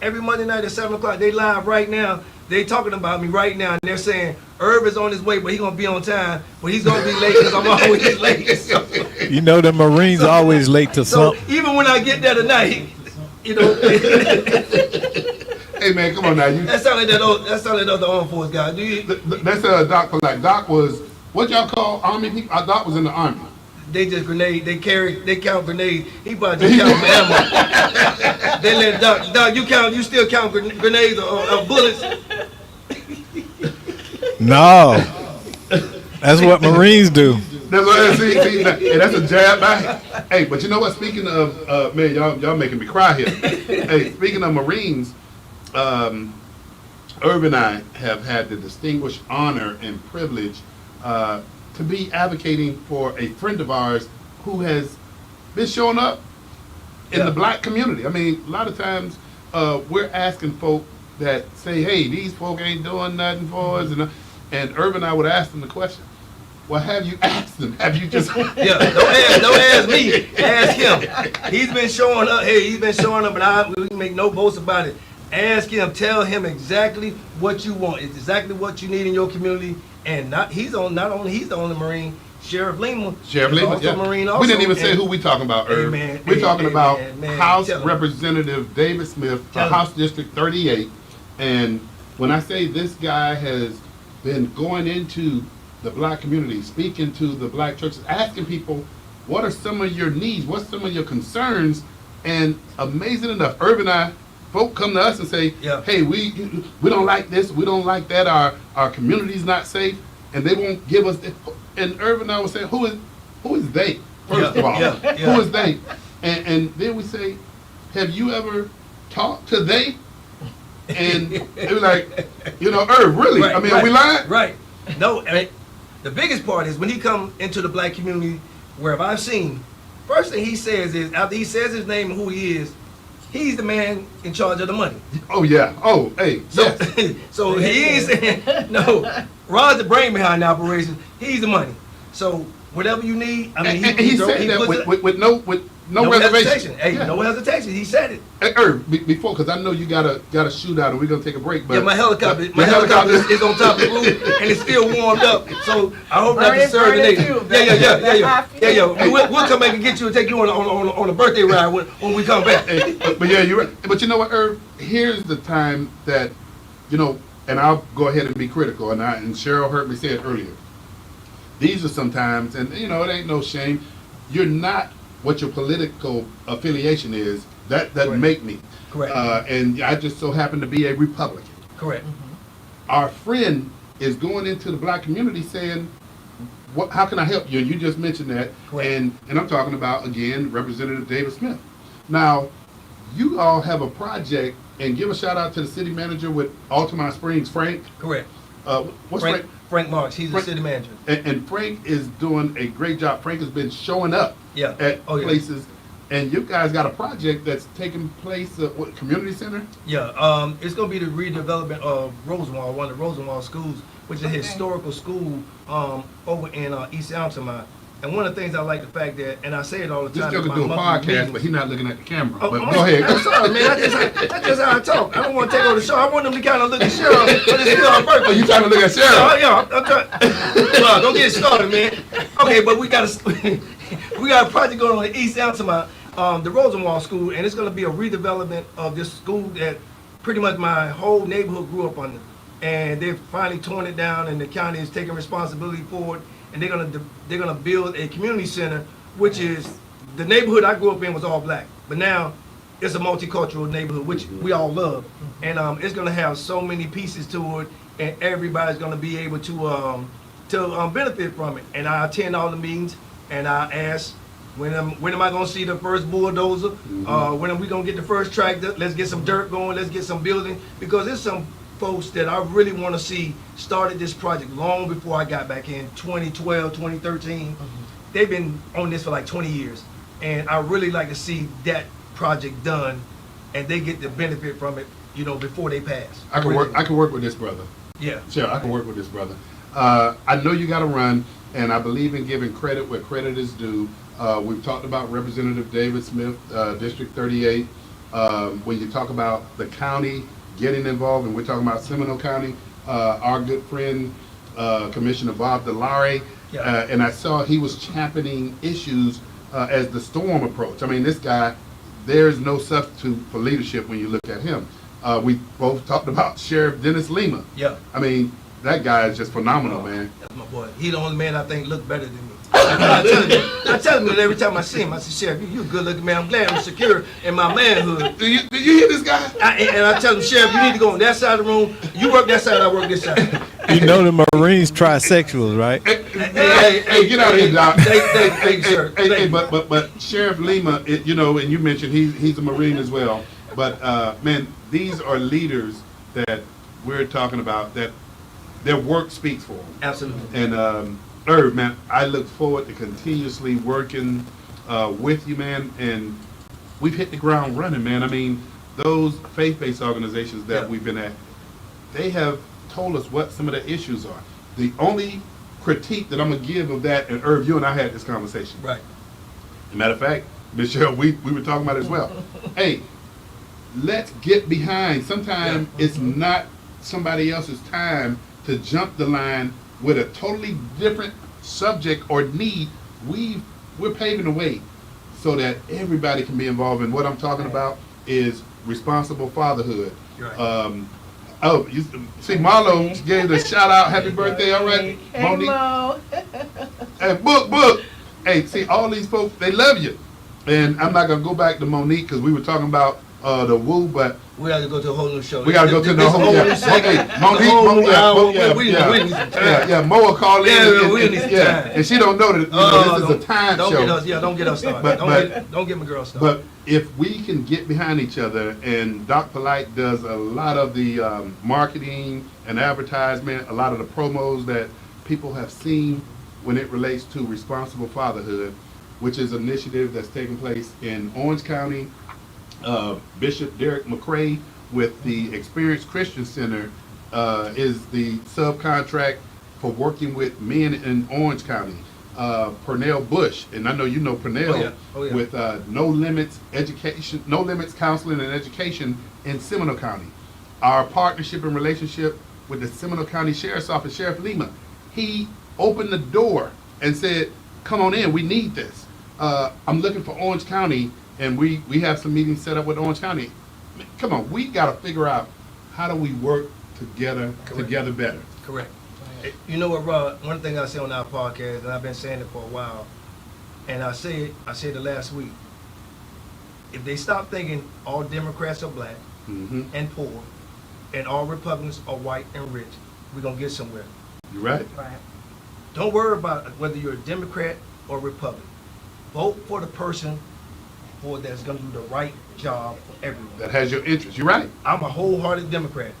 every Monday night at 7 o'clock, they live right now. They talking about me right now, and they're saying, Irv is on his way, but he's going to be on time. But he's going to be late because I'm always late. So, you know the Marines always late to so something. even when I get there tonight, you know. Hey, man, come on now. That sound like that other armed force guy. Do you? That's Doc Polite. Doc was, what y'all call Army people? Doc was in the Army. They just grenade. They count grenades. He probably just count ammo. They let Doc. You still count grenades or bullets? No, that's what Marines do. That's what I see. Hey, that's a jab back. Hey, but you know what? Speaking of, man, y'all making me cry here. Hey, speaking of Marines, Irv and I have had the distinguished honor and privilege to be advocating for a friend of ours who has been showing up in the black community. I mean, a lot of times we're asking folk that say, hey, these folk ain't doing nothing for us. And Irv and I would ask them the question, well, have you asked them? Have you just... Yeah, don't ask me. Ask him. He's been showing up. Hey, he's been showing up, and we make no boast about it. Ask him. Tell him exactly what you want. It's exactly what you need in your community. And he's the only Marine. Sheriff Lima. Yeah. Marine also. We didn't even say who we talking about, Irv. We're talking about House Representative David Smith, House District 38. And when I say this guy has been going into the black community, speaking to the black churches, asking people, what are some of your needs? What's some of your concerns? And amazing enough, Irv and I, folk come to us and say, hey, we don't like this, we don't like that, our community's not safe, and they won't give us this. And Irv and I would say, who is they, first of all? Who is they? And then we say, have you ever talked to they? And they were like, Irv, really? Right, I mean, are we lying? Right. No, I mean, the biggest part is when he come into the black community, wherever I've seen, first thing he says is, after he says his name and who he is, he's the man in charge of the money. Oh, yeah. Oh, hey. So, so he ain't saying, no, Rod's the brain behind the operation. He's the money. So whatever you need, I mean, he said that with no reservation. Hey, no hesitation. He said it. Hey, Irv, before, because I know you got a shootout and we're gonna take a break. But my helicopter is on top of the roof and it's still warmed up. So I hope not to serve the nation. Yeah. We'll come back and get you and take you on a birthday ride when we come back. Hey, but yeah, you're right. But you know what, Irv? Here's the time that, and I'll go ahead and be critical. And Sheryl heard me say it earlier. These are some times, and it ain't no shame. You're not what your political affiliation is. That doesn't make me. Correct. And I just so happen to be a Republican. Correct. Our friend is going into the black community saying, how can I help you? And you just mentioned that, Correct. and I'm talking about again Representative David Smith. Now, you all have a project, and give a shout out to the city manager with Altamont Springs, Frank. Correct. What's Frank? Frank Marks, he's the city manager. And Frank is doing a great job. Frank has been showing up Yeah. at Oh, yeah. places, and you guys got a project that's taking place at what, community center? Yeah, it's gonna be the redevelopment of Rosenwald, one of the Rosenwald schools, which is a Okay. historical school over in East Altamont. And one of the things I like the fact that, and I say it all the This time. joke in is my doing monthly podcast, meetings. but he's not looking at the camera. Oh, But oh, go ahead. I'm sorry, man. That's just how I talk. I don't want to take over the show. I want them to kind of look at Sheryl, but it's still our birthday. Oh, you trying to look at Oh, Sheryl? yeah, I'm trying. Well, don't get it started, man. Okay, but we got a project going on in East Altamont, the Rosenwald School, and it's going to be a redevelopment of this school that pretty much my whole neighborhood grew up under. And they've finally torn it down, and the county is taking responsibility for it. And they're gonna build a community center, which is the neighborhood I grew up in was all black, but now it's a multicultural neighborhood, which we all love, and it's gonna have so many pieces to it, and everybody's gonna be able to benefit from it. And I attend all the meetings, and I ask, when am I gonna see the first bulldozer? When are we gonna get the first tractor? Let's get some dirt going. Let's get some building, because there's some folks that I really want to see started this project long before I got back in 2012, 2013. They've been on this for like 20 years, and I really like to see that project done, and they get the benefit from it, before they pass. I can work with this brother. Yeah. Sure, I can work with this brother. I know you got to run, and I believe in giving credit where credit is due. We've talked about Representative David Smith, District 38. When you talk about the county getting involved, and we're talking about Seminole County, our good friend, Commissioner Bob DeLaure, Yeah. and I saw he was championing issues as the storm approached. I mean, this guy, there's no substitute for leadership when you look at him. We both talked about Sheriff Dennis Lima. Yeah. I mean, that guy is just phenomenal, man. That's my boy. He the only man I think look better than me. I tell him that every time I see him. I say, Sheriff, you a good looking man. I'm glad I'm secure in my manhood. Do you hear this guy? And I tell him, Sheriff, you need to go on that side of the room. You work that side, I work this side. You know the Marines trisexuals, right? Hey, get out of here, Doc. Thank you, sir. Hey, but Sheriff Lima, and you mentioned he's a Marine as well. But man, these are leaders that we're talking about that their work speaks for them. Absolutely. And Irv, man, I look forward to continuously working with you, man. And we've hit the ground running, man. I mean, those faith-based organizations that we've been at, they have told us what some of the issues are. The only critique that I'm gonna give of that, and Irv, you and I had this conversation. Right. As a matter of fact, Michelle, we were talking about it as well. Hey, let's get behind. Sometimes it's not somebody else's time to jump the line with a totally different subject or need. We're paving the way so that everybody can be involved. And what I'm talking about is responsible fatherhood. Right. You see, Marlo gave the shout out, happy birthday, all right? Hey, Monique. Mo. Hey, book. Hey, see, all these folks, they love you. And I'm not gonna go back to Monique because we were talking about the woo, but We got to go to a whole new show. we gotta go to the whole. new segment. Hey, Monique, The whole new hour. We need some time. yeah. Mo will call in. Yeah, we need some time. And she don't know that this is a time don't show. Don't get us started. But- Don't get my girl started. But if we can get behind each other, and Doc Polite does a lot of the marketing and advertisement, a lot of the promos that people have seen when it relates to responsible fatherhood, which is an initiative that's taking place in Orange County. Bishop Derek McCrae with the Experience Christian Center is the subcontract for working with men in Orange County. Pernell Bush, and I know you know Pernell, with No Limits Education, No Limits Counseling and Education in Seminole County. Our partnership and relationship with the Seminole County Sheriff's Office, Sheriff Lima, he opened the door and said, come on in, we need this. I'm looking for Orange County, and we have some meetings set up with Orange County. Come on, we got to figure out how do we work together better. Correct. You know what, Rod? One thing I say on our podcast, and I've been saying it for a while, and I said it last week. If they stop thinking all Democrats are black and poor, and all Republicans are white and rich, we're gonna get somewhere. You're right. Right. Don't worry about whether you're a Democrat or Republican. Vote for the person that's going to do the right job for everyone. That has your interest. You're right. I'm a wholehearted Democrat,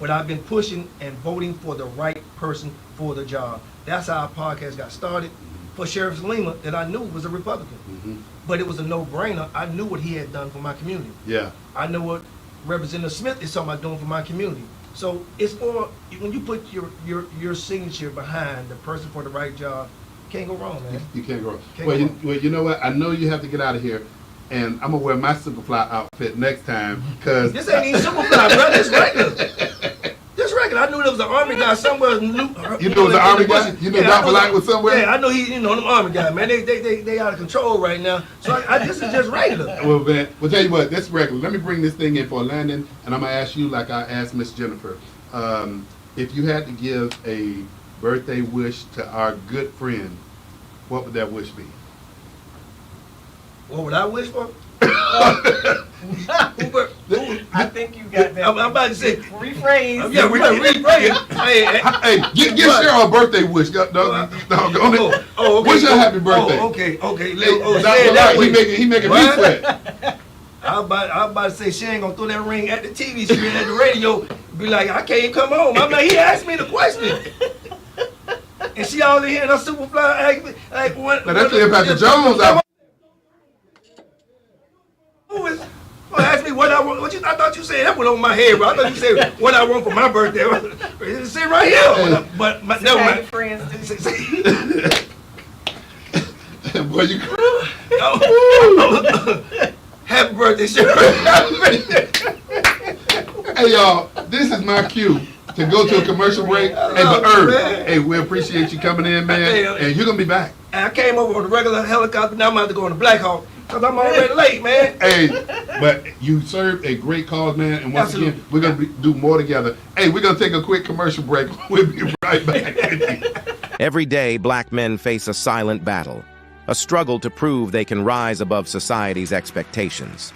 but I've been pushing and voting for the right person for the job. That's how our podcast got started. For Sheriff Lima, that I knew was a Republican, but it was a no-brainer. I knew what he had done for my community. Yeah. I know what Representative Smith is talking about doing for my community. So it's for when you put your signature behind the person for the right job, you can't go wrong, man. You can't go wrong. Can't Well, go wrong. you know what? I know you have to get out of here, and I'm gonna wear my Superfly outfit next time because This ain't even Superfly, bro. This regular. This regular. I knew there was an Army guy somewhere. You knew it was an Army guy? You knew Dr. Light was somewhere? Yeah, I know he. You know them Army guys, man. They out of control right now. So this is just regular. Well, man, well, tell you what, that's regular. Let me bring this thing in for a landing, and I'm gonna ask you like I asked Miss Jennifer. If you had to give a birthday wish to our good friend, what would that wish be? What would I wish for? I think you got that. I'm about to say. Rephrase. Yeah, we can rephrase it. Hey, give Sheryl a birthday wish. Go on it. Oh, okay. Wish her happy birthday. Oh, okay. Hey, Say Dr. it that Light, way. he making me What? sweat. I was about to say she ain't gonna throw that ring at the TV screen at the radio. Be like, I can't come home. I'm like, he asked me the question. And she all in here and her Superfly asked me, like, what? Now that's Cleopatra Jones out. Ask me what I want. I thought you said that went over my head, bro. I thought you said what I want for my birthday. It's sit right here. But never How your mind. friends do. Boy, you. Happy birthday, Sheryl. Hey y'all, this is my cue to go to a commercial break. Hey, but Irv, hey, we appreciate you coming in, man, and you're gonna be back. And I came over on the regular helicopter. Now I'm about to go on the Black Hawk because I'm already late, man. Hey, but you served a great cause, man, and once Absolutely. again, we're gonna do more together. Hey, we're gonna take a quick commercial break. We'll be right back with you. Every day, black men face a silent battle, a struggle to prove they can rise above society's expectations.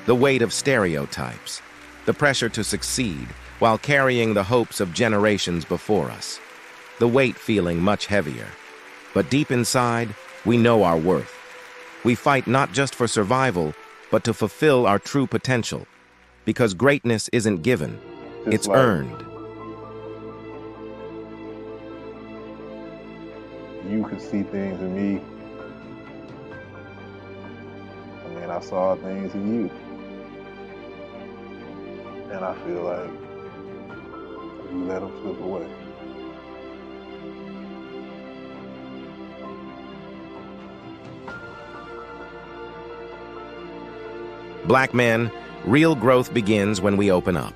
The weight of stereotypes, the pressure to succeed while carrying the hopes of generations before us. The weight feeling much heavier. But deep inside, we know our worth. We fight not just for survival, but to fulfill our true potential. Because greatness isn't given, it's earned. You could see things in me. I mean, I saw things in you. And I feel like you let them slip away. Black men, real growth begins when we open up.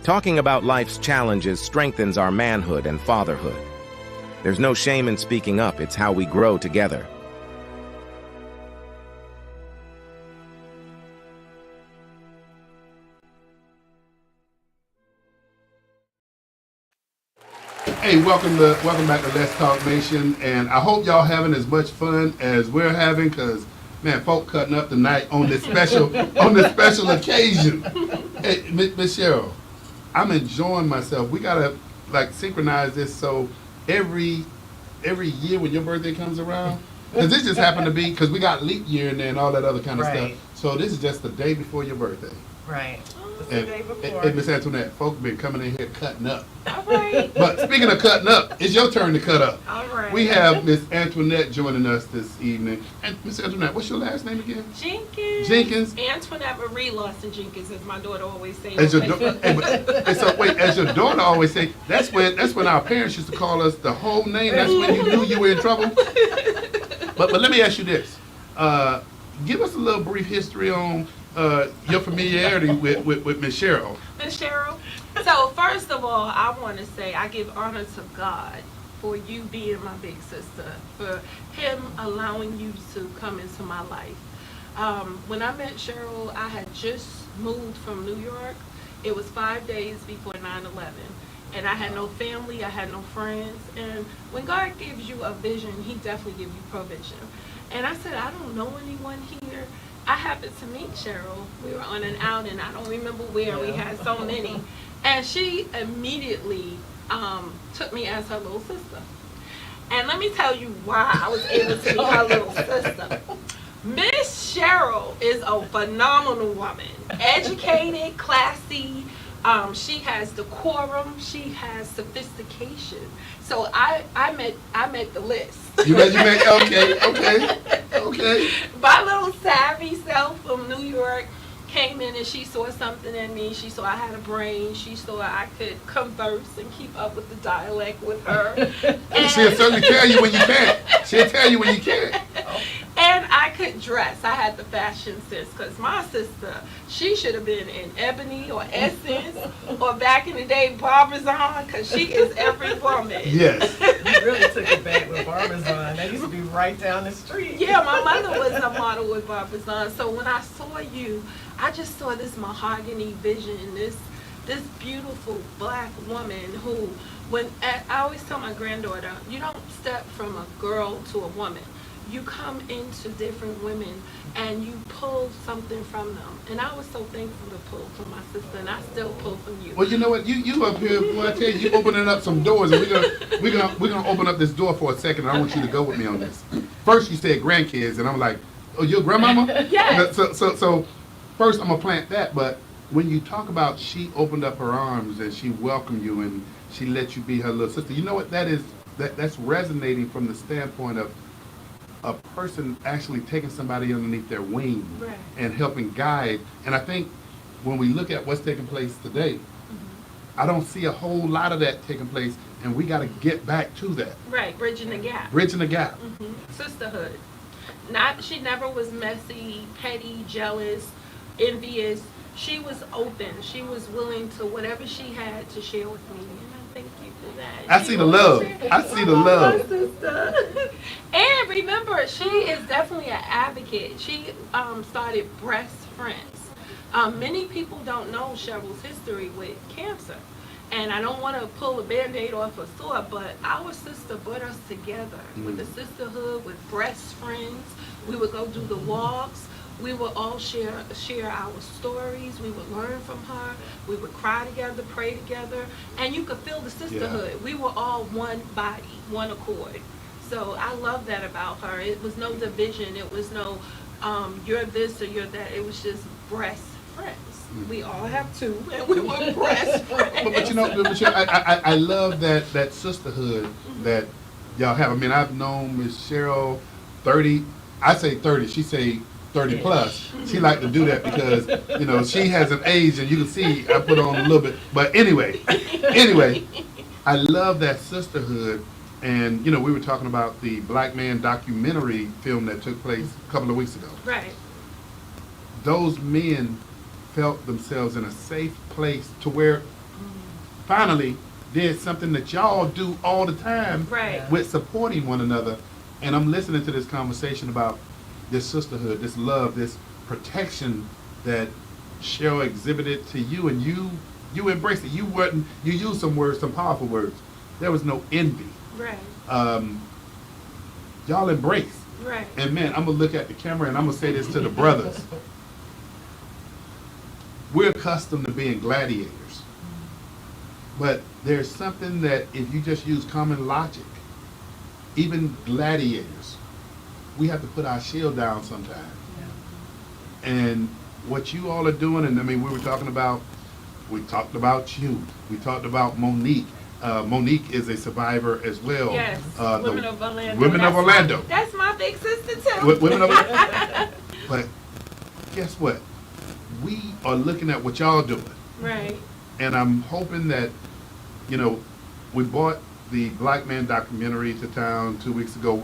Talking about life's challenges strengthens our manhood and fatherhood. There's no shame in speaking up, it's how we grow together. Hey, welcome back to Let's Talk Nation, and I hope y'all having as much fun as we're having, because man, folk cutting up tonight on this special occasion. Hey, Miss Sheryl, I'm enjoying myself. We gotta like synchronize this so every year when your birthday comes around, because this just happened to be because we got leap year in there and all that other kind of Right. stuff. So this is just the day before your birthday. Right. It's the And, day before. and Miss Antoinette, folk been coming in here cutting up. All right. But speaking of cutting up, it's your turn to cut up. All right. We have Miss Antoinette joining us this evening. And Miss Antoinette, what's your last name again? Jenkins. Jenkins. Antoinette Marie Lawson Jenkins, as my daughter always says. As your as your daughter always say, that's when our parents used to call us the whole name. That's when you knew you were in trouble. But let me ask you this: give us a little brief history on your familiarity with Miss Sheryl. Miss Sheryl. So first of all, I want to say I give honor to God for you being my big sister, for Him allowing you to come into my life. When I met Sheryl, I had just moved from New York. It was 5 days before 9/11. And I had no family, I had no friends. And when God gives you a vision, He definitely gives you provision. And I said, I don't know anyone here. I happened to meet Sheryl. We were on an outing. I don't remember where. We had so many. And she immediately took me as her little sister. And let me tell you why I was able to be her little sister. Miss Sheryl is a phenomenal woman. Educated, classy. She has decorum. She has sophistication. So I met the list. You met, okay. My little savvy self from New York came in and she saw something in me. She saw I had a brain. She saw I could converse and keep up with the dialect with her. And she'll certainly tell you when you can't. She'll tell you when you can't. And I could dress. I had the fashion sense because my sister, she should have been in Ebony or Essence or back in the day Barbizon because she is every woman. Yes. You really took it back with Barbizon. That used to be right down the street. Yeah, my mother was a model with Barbizon. So when I saw you, I just saw this mahogany vision, this beautiful black woman who, I always tell my granddaughter, you don't step from a girl to a woman. You come into different women and you pull something from them. And I was so thankful to pull from my sister, and I still pull from you. Well, you know what? You up here, boy, I tell you opening up some doors, and we're gonna open up this door for a second. And I want you to go with me on this. First, you said grandkids, and I'm like, oh, your grandmama? Yes. So first, I'm gonna plant that. But when you talk about she opened up her arms and she welcomed you and she let you be her little sister, you know what that is? That's resonating from the standpoint of a person actually taking somebody underneath their wing and helping guide. And I think when we look at what's taking place today, I don't see a whole lot of that taking place, and we got to get back to that. Right, bridging the gap. Bridging the gap. Sisterhood. She never was messy, petty, jealous, envious. She was open. She was willing to whatever she had to share with me. Thank you for that. I see the love. I see the love. And remember, she is definitely an advocate. She started Breast Friends. Many people don't know Sheryl's history with cancer. And I don't want to pull a Band-Aid off a sore, but our sister brought us together with the sisterhood, with Breast Friends. We would go do the walks. We would all share our stories. We would learn from her. We would cry together, pray together, and you could feel the sisterhood. Yeah. We were all one body, one accord. So I love that about her. It was no division. It was no you're this or you're that. It was just breast friends. We all have two, and we were breast friends. But you know, I love that sisterhood that y'all have. I mean, I've known Miss Sheryl 30. I say 30. She say 30 plus. She like to do that because, you know, she has an age, and you can see I put on a little bit. But anyway, I love that sisterhood. And, you know, we were talking about the Black Man documentary film that took place a couple of weeks ago. Right. Those men felt themselves in a safe place to where finally did something that y'all do all the time with supporting one another. And I'm listening to this conversation about this sisterhood, this love, this protection that Sheryl exhibited to you, and you embraced it. You used some words, some powerful words. There was no envy. Right. Y'all embraced. Right. And man, I'm gonna look at the camera and I'm gonna say this to the brothers. We're accustomed to being gladiators. But there's something that if you just use common logic, even gladiators, we have to put our shield down sometimes. Yeah. And what you all are doing, and I mean, we talked about you. We talked about Monique. Monique is a survivor as well. Yes, Women of Orlando. Women of Orlando. That's my big sister too. Women of Orlando. But guess what? We are looking at what y'all doing. Right. And I'm hoping that, you know, we brought the Black Man documentary to town 2 weeks ago.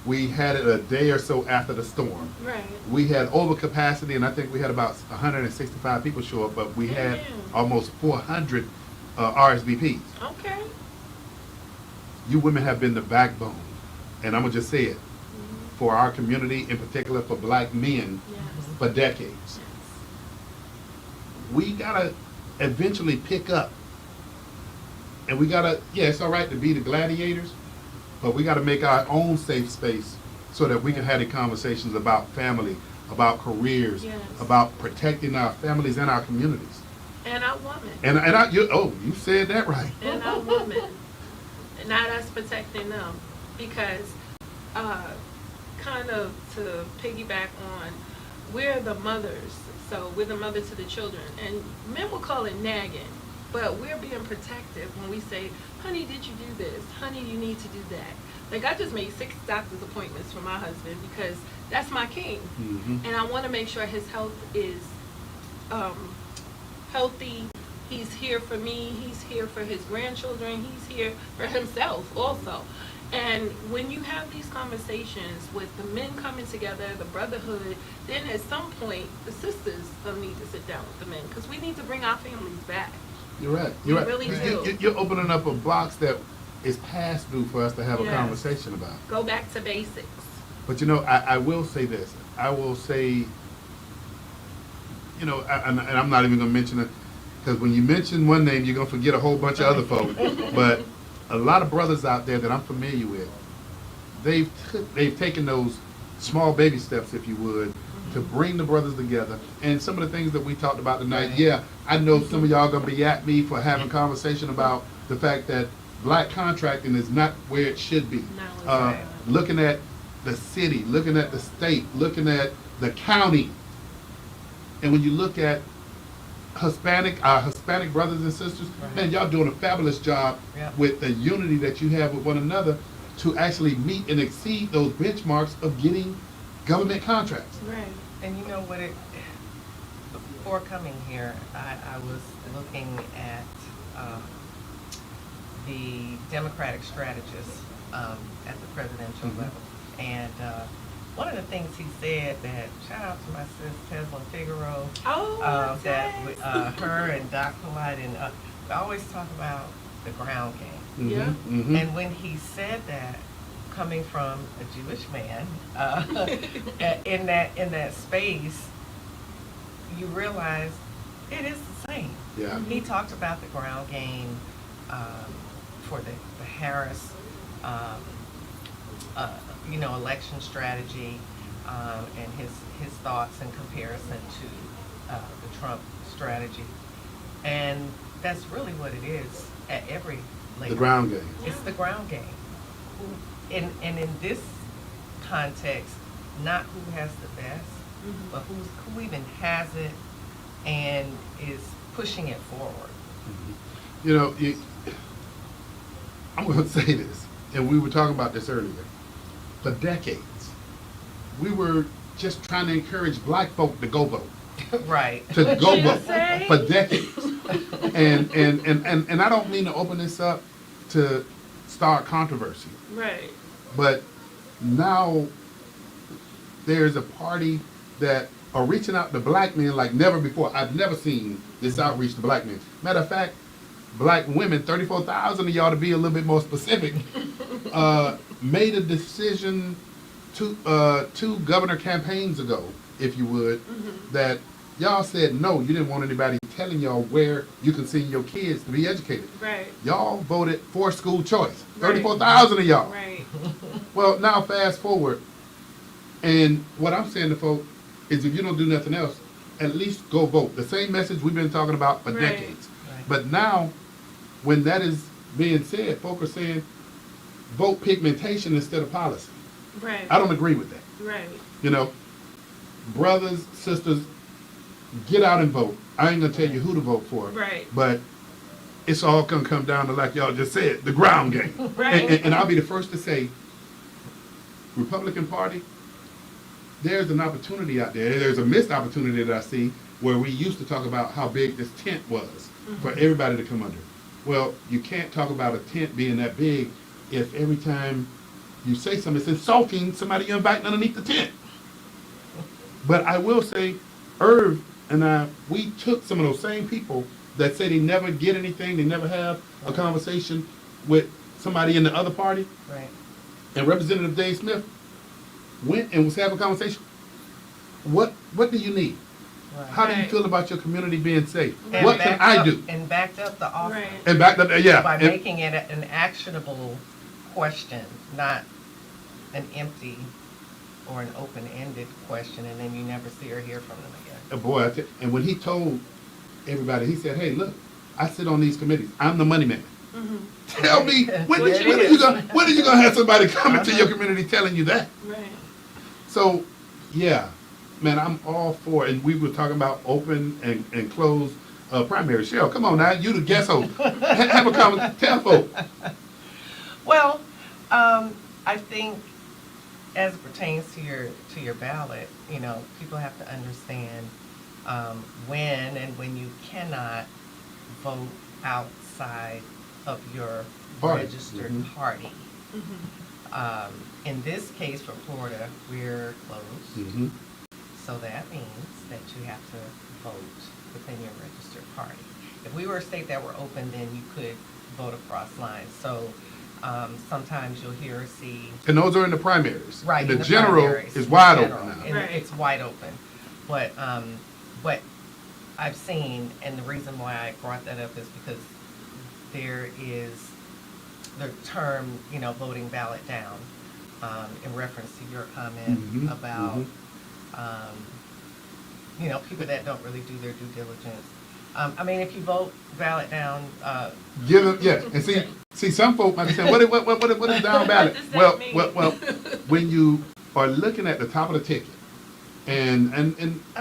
We had it a day or so after the storm. Right. We had overcapacity, and I think we had about 165 people show up, but we had almost 400 RSVPs. Okay. You women have been the backbone, and I'm gonna just say it, for our community, in particular for Black men, for decades. Yes. We gotta eventually pick up, and we gotta, it's all right to be the gladiators, but we gotta make our own safe space so that we can have the conversations about family, about careers, about protecting our families and our communities. And our women. And you said that right. And our women. Not us protecting them. because kind of to piggyback on, we're the mothers, so we're the mother to the children, and men will call it nagging, but we're being protective when we say, honey, did you do this? Honey, you need to do that. Like, I just made 6 doctor's appointments for my husband because that's my king. And I want to make sure his health is healthy. He's here for me. He's here for his grandchildren. He's here for himself also. And when you have these conversations with the men coming together, the brotherhood, then at some point the sisters need to sit down with the men because we need to bring our families back. You're right. You're right. Really do. You're opening up a box that is past due for us to have a conversation about. Go back to basics. But you know, I will say this. I will say, you know, and I'm not even going to mention it, because when you mention one name, you're going to forget a whole bunch of other folks. But a lot of brothers out there that I'm familiar with, they've taken those small baby steps, if you would, to bring the brothers together. And some of the things that we talked about tonight, yeah, I know some of y'all going to be at me for having conversation about the fact that black contracting is not where it should be. Looking at the city, looking at the state, looking at the county. And when you look at our Hispanic brothers and sisters, man, y'all doing a fabulous job with the unity that you have with one another to actually meet and exceed those benchmarks of getting government contracts. Right. And you know what, before coming here, I was looking at the Democratic strategists at the presidential level. And one of the things he said that, shout out to my sis Tesla Figaro, that her and Doc Polite, and we always talk about the ground game. And when he said that, coming from a Jewish man, in that space, you realize it is the same. Yeah. He talked about the ground game for the Harris, election strategy, and his thoughts in comparison to the Trump strategy, and that's really what it is at every level. The ground game. It's the ground game. And in this context, not who has the best, but who even has it and is pushing it forward. You know, I'm going to say this, and we were talking about this earlier. For decades, we were just trying to encourage black folk to go vote. Right. To go vote for decades. And I don't mean to open this up to start controversy. Right. But now there's a party that are reaching out to black men like never before. I've never seen this outreach to black men. Matter of fact, black women, 34,000 of y'all to be a little bit more specific, made a decision two governor campaigns ago, if you would, that y'all said no, you didn't want anybody telling y'all where you can send your kids to be educated. Right. Y'all voted for school choice. 34,000 of y'all. Right. Well, now fast forward, and what I'm saying to folks is if you don't do nothing else, at least go vote. The same message we've been talking about for decades. Right. But now, when that is being said, folks are saying vote pigmentation instead of policy. Right. I don't agree with that. Right. You know, brothers, sisters, get out and vote. I ain't gonna tell you who to vote for. Right. But it's all gonna come down to, like y'all just said, the ground game. Right. And I'll be the first to say, Republican Party, there's an opportunity out there. There's a missed opportunity that I see where we used to talk about how big this tent was for everybody to come under. Well, you can't talk about a tent being that big if every time you say something, it's insulting somebody you're inviting underneath the tent. But I will say, Irv and I, we took some of those same people that say they never get anything, they never have a conversation with somebody in the other party. Right. And Representative Dave Smith went and was having a conversation. What do you need? Right. How do you feel about your community being safe? And What can I do? And backed up the offer. Right. And backed up, yeah. By And- making it an actionable question, not an empty or an open-ended question, and then you never see or hear from them again. Boy, and when he told everybody, he said, hey, look, I sit on these committees. I'm the money man. Tell me, when are you gonna have somebody come into your community telling you that? Right. So, yeah, man, I'm all for it. And we were talking about open and closed primary. Sheryl, come on now, you the guest host. Have a comment. Tell folks. Well, I think as it pertains to your ballot, you know, people have to understand when you cannot vote outside of your Party. registered party. In this case for Florida, we're closed. So that means that you have to vote within your registered party. If we were a state that were open, then you could vote across lines. So sometimes you'll hear or see. And those are in the primaries. Right. The in the general primaries, is wide general, open now. and Right. It's wide open. But what I've seen, and the reason why I brought that up is because there is the term, you know, voting ballot down, in reference to your comment about, you know, people that don't really do their due diligence. I mean, if you vote ballot down, Give them, yeah, and see, some folk might be saying, what is down ballot? What does that mean? Well, when you are looking at the top of the ticket, and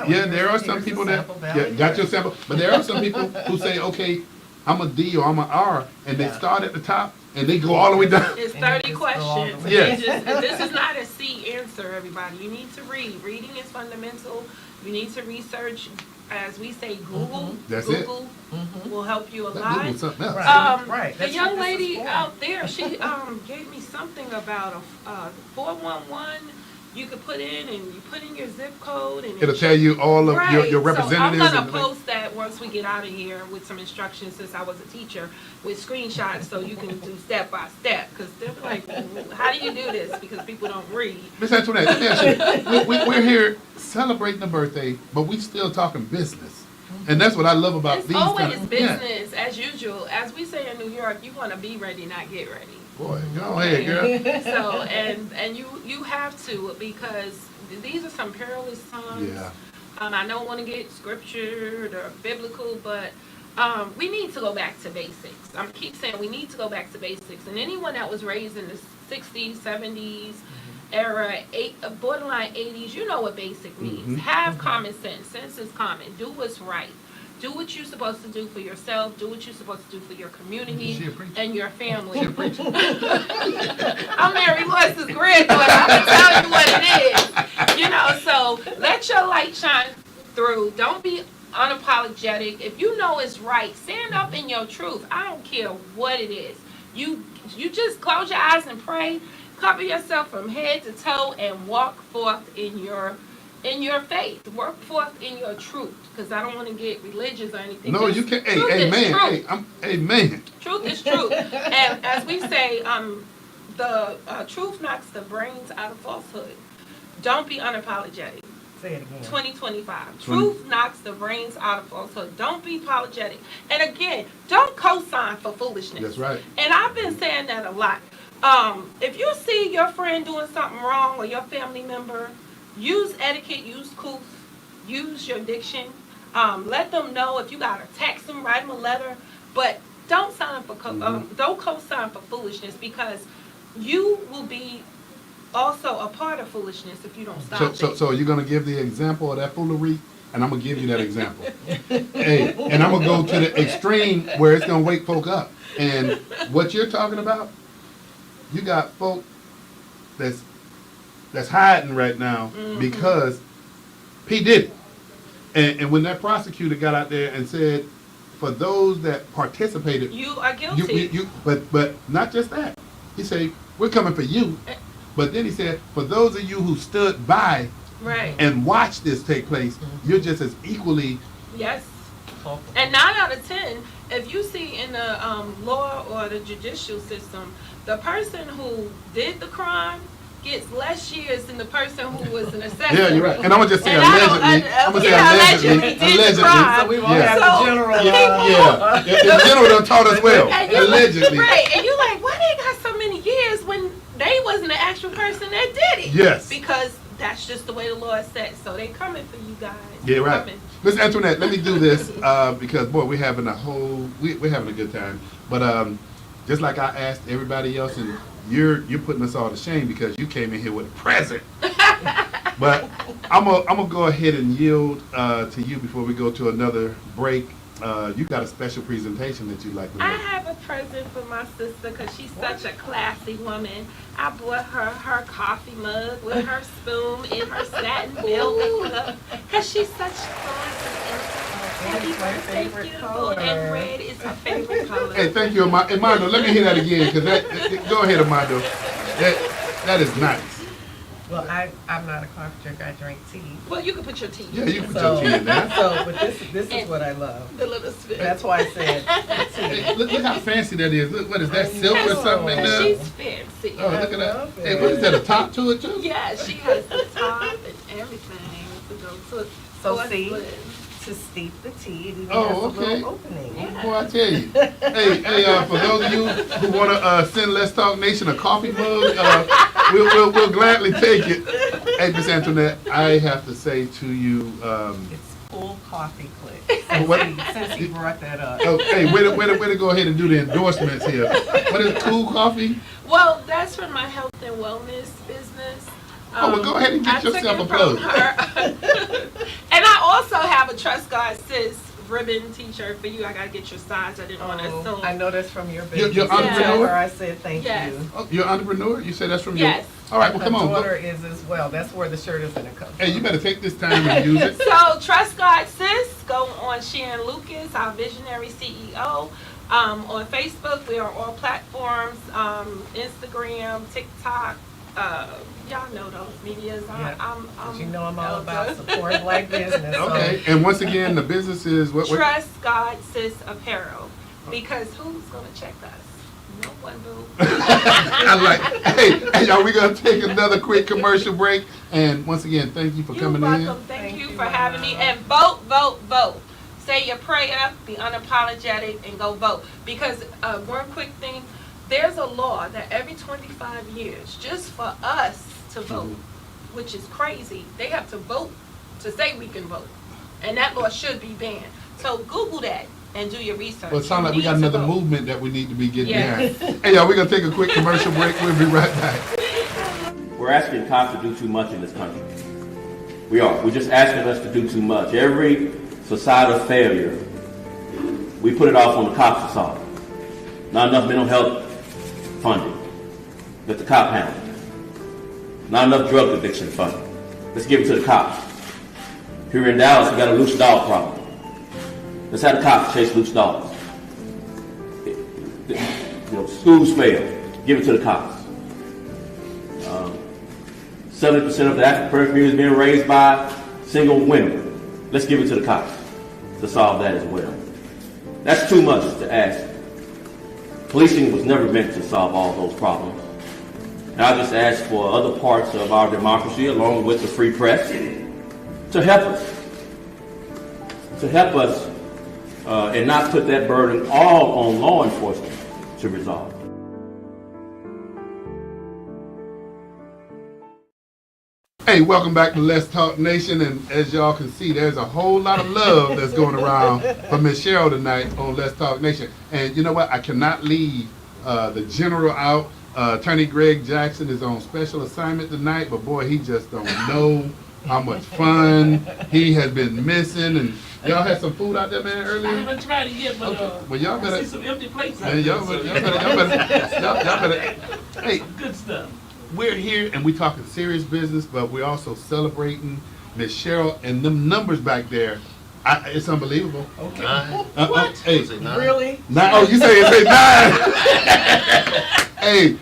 yeah, there are some here's people the that sample ballot, got your yes. sample, but there are some people who say, okay, I'm a D or I'm a R, and they start at the top and they go all the way down. It's And you 30 just go all the questions. way Yes. This is not a C answer, everybody. You need to read. Reading is fundamental. You need to research, as we say, Google. That's it. Google will help you a That lot. Google something else. Right. The That's young what this is lady for. out there, she gave me something about a 411 you could put in, and you put in your zip code, and It'll tell you all of your representatives. So I'm and gonna post that once we get out of here with some instructions, since I was a teacher, with screenshots, so you can do step by step. Because they're like, how do you do this? Because people don't read. Miss Antoinette, let me ask you, we're here celebrating a birthday, but we still talking business. And that's what I love about It's these always kind of, yeah. business, as usual. As we say in New York, you want to be ready, not get ready. Boy, go ahead, girl. So, and you have to, because these are some perilous times. Yeah. I don't want to get scriptured or biblical, but we need to go back to basics. I keep saying we need to go back to basics. And anyone that was raised in the 60s, 70s era, borderline 80s, you know what basic means. Have common sense. Sense is common. Do what's right. Do what you're supposed to do for yourself. Do what you're supposed to do for your community and your family. I'm Mary Lewis's granddaughter. I'm going to tell you what it is. You know, so let your light shine through. Don't be unapologetic. If you know it's right, stand up in your truth. I don't care what it is. You just close your eyes and pray. Cover yourself from head to toe and walk forth in your faith. Work forth in your truth, because I don't want to get religious or anything. No, you can't. Hey, amen. Amen. Truth is truth. And as we say, the truth knocks the brains out of falsehood. Don't be unapologetic. Say it again. 2025. Truth knocks the brains out of falsehood. Don't be apologetic. And again, don't co-sign for foolishness. That's right. And I've been saying that a lot. If you see your friend doing something wrong or your family member, use etiquette, use couth, use your diction. Let them know. If you gotta text them, write them a letter, but don't sign for don't co-sign for foolishness, because you will be also a part of foolishness if you don't stop it. So you're gonna give the example of that foolery, and I'm gonna give you that example. Hey, and I'm gonna go to the extreme where it's gonna wake folk up. And what you're talking about, you got folk that's hiding right now because P did it. And when that prosecutor got out there and said, for those that participated, You are guilty. but not just that. He said, we're coming for you. But then he said, for those of you who stood by Right. and watched this take place, you're just as equally. Yes. And 9 out of 10, if you see in the law or the judicial system, the person who did the crime gets less years than the person who was an assassin. Yeah, you're right. And I'm gonna just say And allegedly. I'm gonna say allegedly. did the crime. So we won't have the general. Yeah. The general done taught us well. And you, Allegedly. Right. And you're like, why they got so many years when they wasn't the actual person that did it? Yes. Because that's just the way the law is set. So they coming for you guys. Yeah, right. Coming. Miss Antoinette, let me do this because boy, we're having a good time. But just like I asked everybody else, and you're putting us all to shame because you came in here with a present. But I'm gonna go ahead and yield to you before we go to another break. You got a special presentation that you'd like to I make. have a present for my sister because she's such a classy woman. I bought her coffee mug with her spoon in her satin velvet cup because she's such classy. Happy birthday, beautiful, and red is her favorite color. Hey, thank you, Amando. Let me hear that again, because go ahead, Amando. That is nice. Well, I'm not a coffee drinker. I drink tea. Well, you can put your tea. Yeah, you can put your tea in there. But this is what I love. The little spoon. That's why I said tea. Hey, look how fancy that is. Look, what is that, silk or something in there? She's fancy. Oh, look at that. Hey, what is that, a top to it, too? Yeah, she has the top and everything to go to. So see, to steep the tea, it even has Oh, a okay. little opening. Boy, I tell you. Hey, for those of you who want to send Let's Talk Nation a coffee mug, we'll gladly take it. Hey, Miss Antoinette, I have to say to you, It's full coffee click. Since he brought that up. oh, hey, way to go ahead and do the endorsements here. What is Cool Coffee? Well, that's for my health and wellness business. Well, go ahead and get I took yourself it a from plug. her. And I also have a Trust God Sis ribbon t-shirt for you. I gotta get your size. I didn't want to assume. I know that's from your business. You're entrepreneur? Tell her I said thank Yes. you. Oh, you're an entrepreneur? You said that's from Yes. All right, well, come on. My daughter is as well. That's where the shirt is going to come. Hey, you better take this time and use it. So Trust God Sis, go on Sharon Lucas, our visionary CEO. On Facebook, we are on all platforms, Instagram, TikTok. Y'all know those medias. But you know I'm all about supporting black business. Okay, and once again, the business is what? Trust God Sis Apparel. Because who's going to check us? No one, boo. I like. Hey, y'all, we're gonna take another quick commercial break, and once again, thank you for You're coming welcome. in. Thank you for having me. And vote, vote, vote. Say your prayer, be unapologetic, and go vote. Because one quick thing, there's a law that every 25 years, just for us to vote, which is crazy, they have to vote to say we can vote. And that law should be banned. So Google that and do your research. Well, it sounds like we got another movement that we need to be getting Yes. behind. Hey, y'all, we're gonna take a quick commercial break. We'll be right back. We're asking cops to do too much in this country. We are. We're just asking us to do too much. Every societal failure, we put it off on the cops to solve. Not enough mental health funding. Let the cop handle it. Not enough drug addiction funding. Let's give it to the cops. Here in Dallas, we got a loose dog problem. Let's have the cops chase loose dogs. Schools fail. Give it to the cops. 70% of the African community is being raised by single women. Let's give it to the cops to solve that as well. That's too much to ask. Policing was never meant to solve all those problems. And I just ask for other parts of our democracy, along with the free press, to help us. To help us and not put that burden all on law enforcement to resolve. Hey, welcome back to Let's Talk Nation, and as y'all can see, there's a whole lot of love that's going around for Miss Sheryl tonight on Let's Talk Nation. And you know what? I cannot leave the general out. Attorney Greg Jackson is on special assignment tonight, but boy, he just don't know how much fun he has been missing. And y'all had some food out there, man, earlier? I haven't tried it yet, but well, y'all better I see some empty plates out man, there. y'all better. Hey, Some good stuff. we're here and we talking serious business, but we're also celebrating Miss Sheryl and them numbers back there. It's unbelievable. Okay. What? Hey, Really? nine. Oh, you say it's 9? Hey.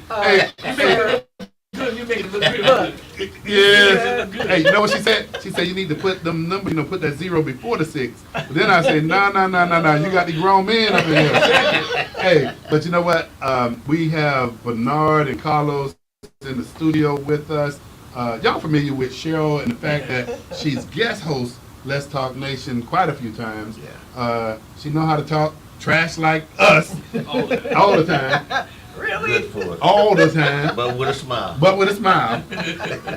You make it look good. Yeah. Hey, you know what she said? She said you need to put them numbers, put that 0 before the 6. But then I say, no. You got the grown men up in here. Hey, but you know what? We have Bernard and Carlos in the studio with us. Y'all familiar with Sheryl and the fact that she's guest host Let's Talk Nation quite a few times. She know how to talk trash like us all the time. Really? Good for it. All the time. But with a smile.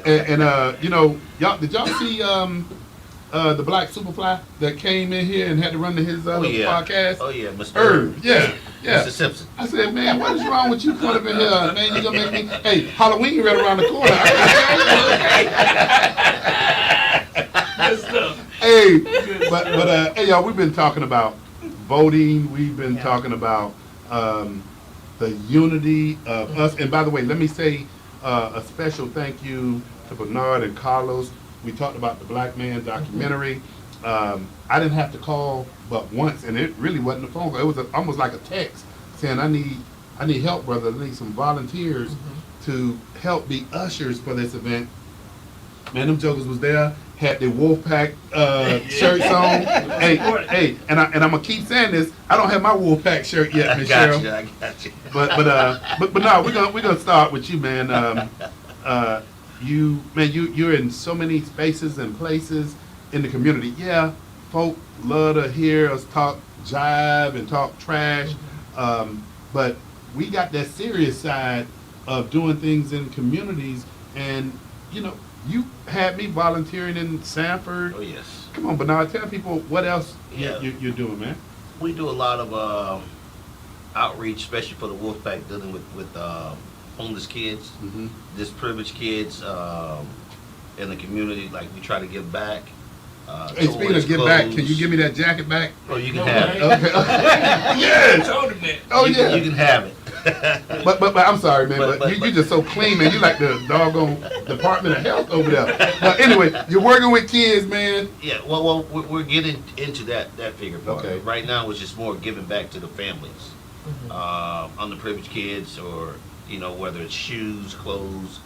And y'all, did y'all see the black Superfly that came in here and had to run to his podcast? Oh yeah, Mr. Irv. Yeah. Mr. Simpson. I said, man, what is wrong with you coming up in here? Man, you gonna make me, hey, Halloween right around the corner. Good stuff. Hey, but hey, y'all, we've been talking about voting. We've been talking about the unity of us. And by the way, let me say a special thank you to Bernard and Carlos. We talked about the Black Man documentary. I didn't have to call but once, and it really wasn't a phone call. It was almost like a text saying, I need help, brother. I need some volunteers to help be ushers for this event. Man, them jokers was there, had their Wolfpack shirts on. Hey, and I'm gonna keep saying this. I don't have my Wolfpack shirt yet, Miss Sheryl. I got you. But no, we're gonna start with you, man. You're in so many spaces and places in the community. Yeah, folk love to hear us talk jive and talk trash, but we got that serious side of doing things in communities. And you had me volunteering in Sanford. Oh yes. Come on, Bernard, tell people what else Yeah. you're doing, man. We do a lot of outreach, especially for the Wolfpack, dealing with homeless kids, disprivileged kids in the community. Like, we try to give back. Hey, speaking of give back, can you give me that jacket back? Oh, you can have it. Okay. Yes. Oh, yeah. You can have it. but I'm sorry, man, but you just so clean, man. You like the doggone Department of Health over there. But anyway, you're working with kids, man. Yeah, well, we're getting into that figure part. Okay. Right now, it's just more giving back to the families, underprivileged kids, or whether it's shoes, clothes.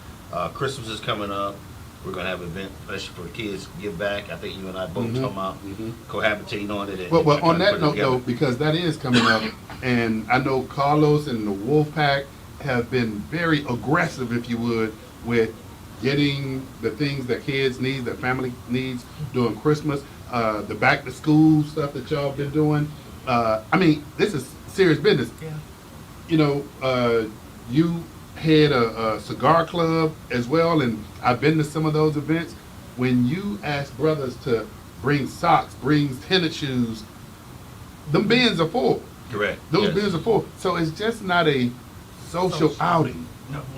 Christmas is coming up. We're gonna have an event, especially for kids, give back. I think you and I both talking about cohabitating on it. Well, on that note, though, because that is coming up, and I know Carlos and the Wolfpack have been very aggressive, if you would, with getting the things that kids need, that family needs during Christmas, the back to school stuff that y'all been doing. I mean, this is serious business. Yeah. You had a cigar club as well, and I've been to some of those events. When you ask brothers to bring socks, bring tennis shoes, them bins are full. Correct. Those bins are full. So it's just not a social outing.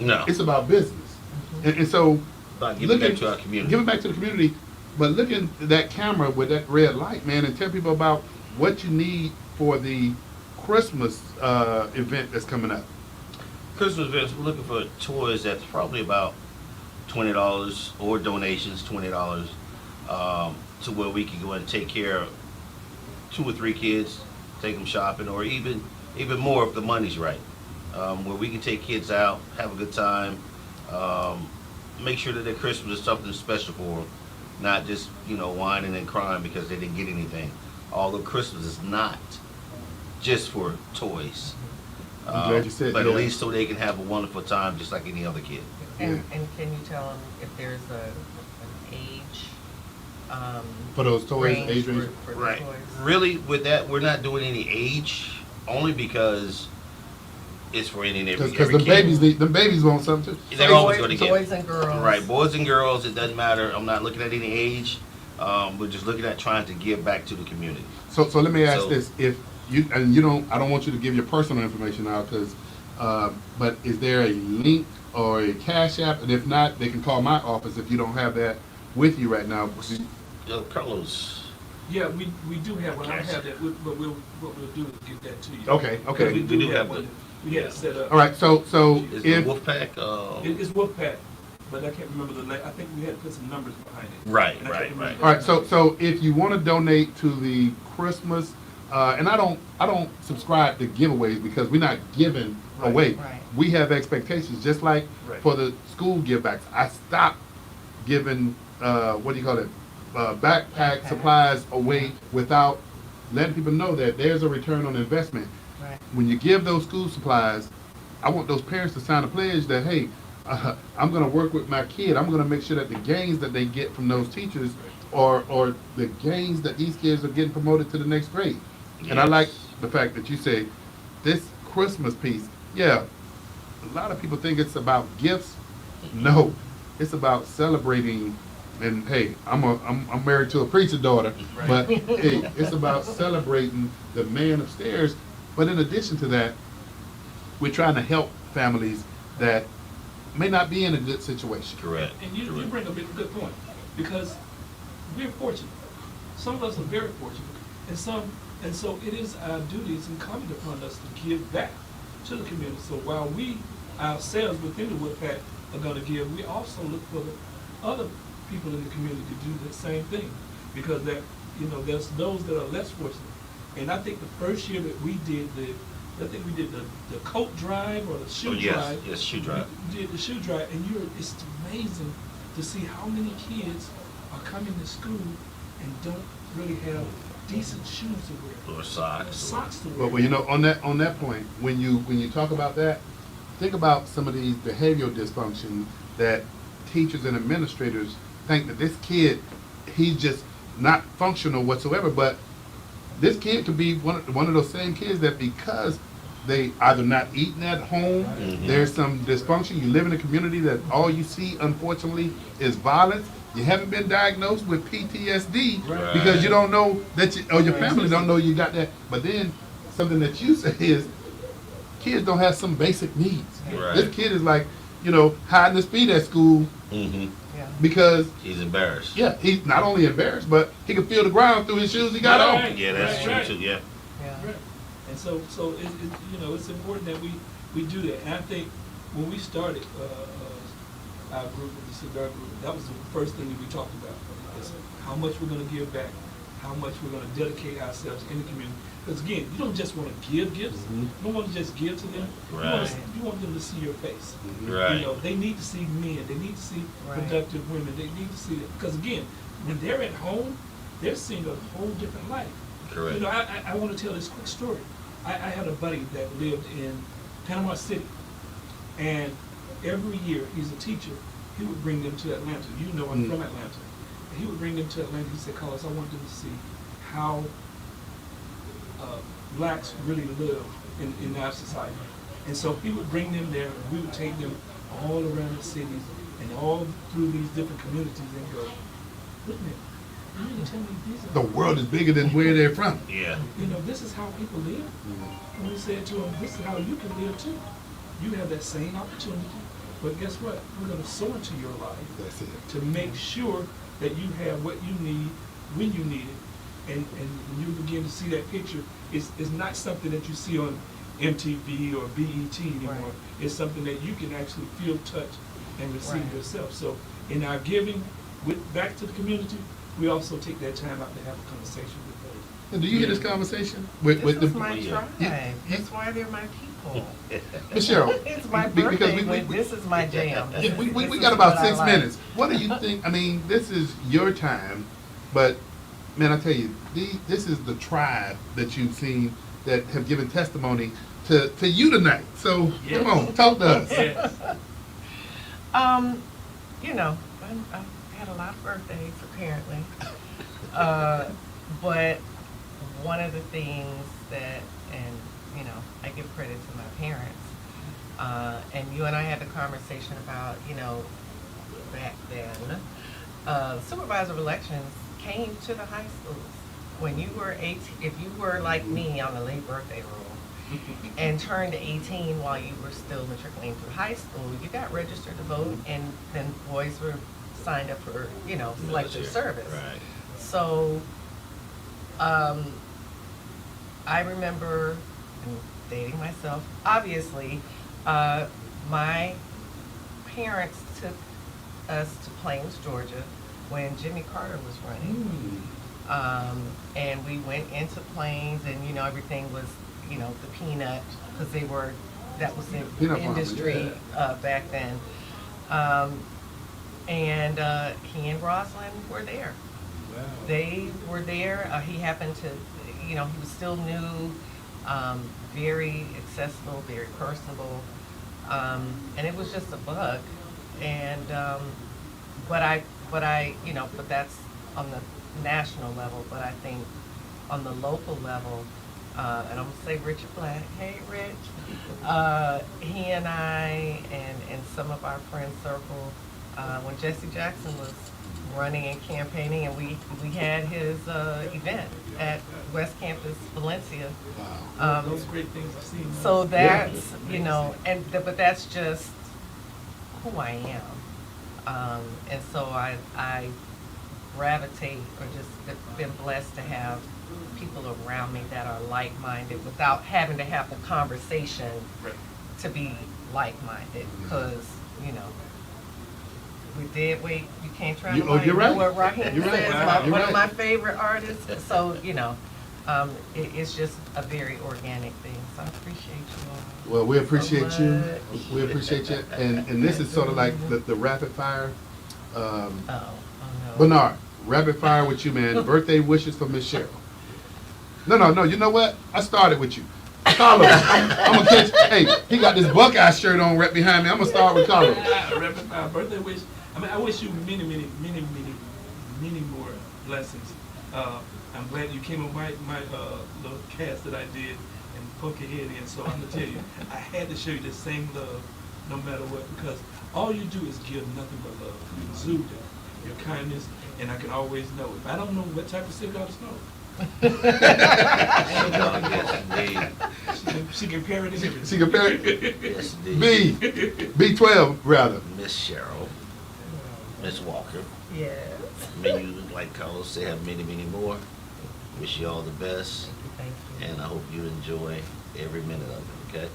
No. It's about business. And so About giving back to our community. Giving back to the community, but look at that camera with that red light, man, and tell people about what you need for the Christmas event that's coming up. Christmas events, we're looking for toys that's probably about $20, or donations $20, to where we can go and take care of 2 or 3 kids, take them shopping, or even more if the money's right. Where we can take kids out, have a good time, make sure that their Christmas is something special for them, not just whining and crying because they didn't get anything. Although Christmas is not just for toys. I'm glad you said but that. At least so they can have a wonderful time just like any other kid. And can you tell them if there's an age for those toys, range age range? for the Right. toys? Really, with that, we're not doing any age, only because it's for any and every Because the kid. babies want something too. They're always going to get Boys and girls. Right, boys and girls. It doesn't matter. I'm not looking at any age. We're just looking at trying to give back to the community. So let me ask this: if you I don't want you to give your personal information out, because, but is there a link or a Cash App? And if not, they can call my office if you don't have that with you right now. Carlos. Yeah, we do have one. I don't have that, but what we'll do is get that to you. Okay. We do have one. one. We had it set up. All right. So Is if the Wolfpack? It's Wolfpack, but I can't remember the name. I think we had to put some numbers behind it. Right. all right. So if you want to donate to the Christmas, and I don't subscribe to giveaways because we're not giving away. Right. We have expectations, just like for the school givebacks. I stopped giving backpack supplies away without letting people know that there's a return on investment. Right. When you give those school supplies, I want those parents to sign a pledge that, hey, I'm going to work with my kid. I'm going to make sure that the gains that they get from those teachers or the gains that these kids are getting promoted to the next grade. Yes. And I like the fact that you say this Christmas piece. Yeah, a lot of people think it's about gifts. No, it's about celebrating and hey, I'm married to a preacher daughter, but hey, it's about celebrating the man upstairs. But in addition to that, we're trying to help families that may not be in a good situation. Correct. And you bring up a good point, because we're fortunate. Some of us are very fortunate, and so it is our duty, it's incumbent upon us to give back to the community. So while we ourselves within the Woodpack are going to give, we also look for the other people in the community to do the same thing, because there's those that are less fortunate. And I think the first year that we did the coat drive or the shoe drive. Yes, shoe drive. We did the shoe drive, and it's amazing to see how many kids are coming to school and don't really have decent shoes to wear. Or socks. To wear. But on that point, when you talk about that, think about some of these behavioral dysfunction that teachers and administrators think that this kid, he's just not functional whatsoever. But this kid could be one of those same kids that, because they either not eating at home, there's some dysfunction. You live in a community that all you see, unfortunately, is violence. You haven't been diagnosed with PTSD because you don't know that your family don't know you got that. But then something that you say is, kids don't have some basic needs. Right. This kid is like, hiding his feet at school because he's embarrassed. Yeah, he's not only embarrassed, but he can feel the ground through his shoes he got on. Yeah, that's true too. Yeah. Right. And so it's important that we do that. And I think when we started our group, the cigar group, that was the first thing that we talked about, is how much we're going to give back, how much we're going to dedicate ourselves in the community. Because again, you don't just want to give gifts. You don't want to just give to them. Right. You want them to see your face. Right. They need to see men. They need to see productive women. They need to see that. Because again, when they're at home, they're seeing a whole different life. Correct. I want to tell this quick story. I had a buddy that lived in Panama City, and every year, he's a teacher, he would bring them to Atlanta. I'm from Atlanta. And he would bring them to Atlanta. He said, Carlos, I want them to see how blacks really live in our society. And so he would bring them there, and we would take them all around the cities and all through these different communities and go, wait a minute, you mean to tell me these are... The world is bigger than where they're from. Yeah. This is how people live. And we said to them, this is how you can live too. You have that same opportunity, but guess what? We're going to sow into your life. That's it. To make sure that you have what you need when you need it. And when you begin to see that picture, it's not something that you see on MTV or BET anymore. Right. It's something that you can actually feel, touch, and receive yourself. So in our giving back to the community, we also take that time out to have a conversation with them. And do you hear this conversation? This is my tribe. That's why they're my people. Ms. Cheryl, it's my birthday. This is my jam. We got about 6 minutes. What do you think? I mean, this is your time, but man, I tell you, this is the tribe that you've seen that have given testimony to you tonight. So come on, talk to us. Yes. I had a lot of birthdays apparently, but one of the things that, and I give credit to my parents, and you and I had the conversation about, back then, supervisor elections came to the high schools. When you were 18, if you were like me on the late birthday rule and turned 18 while you were still matriculating through high school, you got registered to vote, and then boys were signed up for, selective service. Right. So, I remember, and dating myself, obviously, my parents took us to Plains, Georgia, when Jimmy Carter was running. And we went into Plains, and everything was, the peanut, because that was the Peanut industry back then. And he and Rosalind were there. Wow. They were there. He happened to, he was still new, very accessible, very personable, and it was just a bug. And but that's on the national level. But I think on the local level, and I'm gonna say Richard Black. Hey, Rich. He and I and some of our friend circle, when Jesse Jackson was running and campaigning, and we had his event at West Campus Valencia. Those great things I've seen. So that's, you know, but that's just who I am. And so I gravitate, or just been blessed to have people around me that are like-minded without having to have the conversation to be like-minded, because, you know, we did wait. You can't try to Oh, you're right. what Raheem You're right. says, You're one right. of my favorite artists. So, you know, it's just a very organic thing. So I appreciate you all. Well, we appreciate so you. much. We appreciate you. And this is sort of like the rapid fire. No. Bernard, rapid fire with you, man. Birthday wishes for Miss Sheryl. No. You know what? I started with you. Carlos, I'm gonna catch. Hey, he got this Buckeye shirt on right behind me. I'm gonna start with Carlos. Rapid fire birthday wish. I mean, I wish you many more blessings. I'm glad you came on my little cast that I did and poke your head in. So I'm gonna tell you, I had to show you the same love, no matter what, because all you do is give nothing but love. You exude it, your kindness, and I can always know. If I don't know what type of cigar to smoke, she can pair it in. She can pair it. Yes, indeed. B12 rather. Miss Sheryl, Miss Walker. Yes. May you, like Carlos said, have many more. Wish you all the best. Thank you. And I hope you enjoy every minute of it, okay?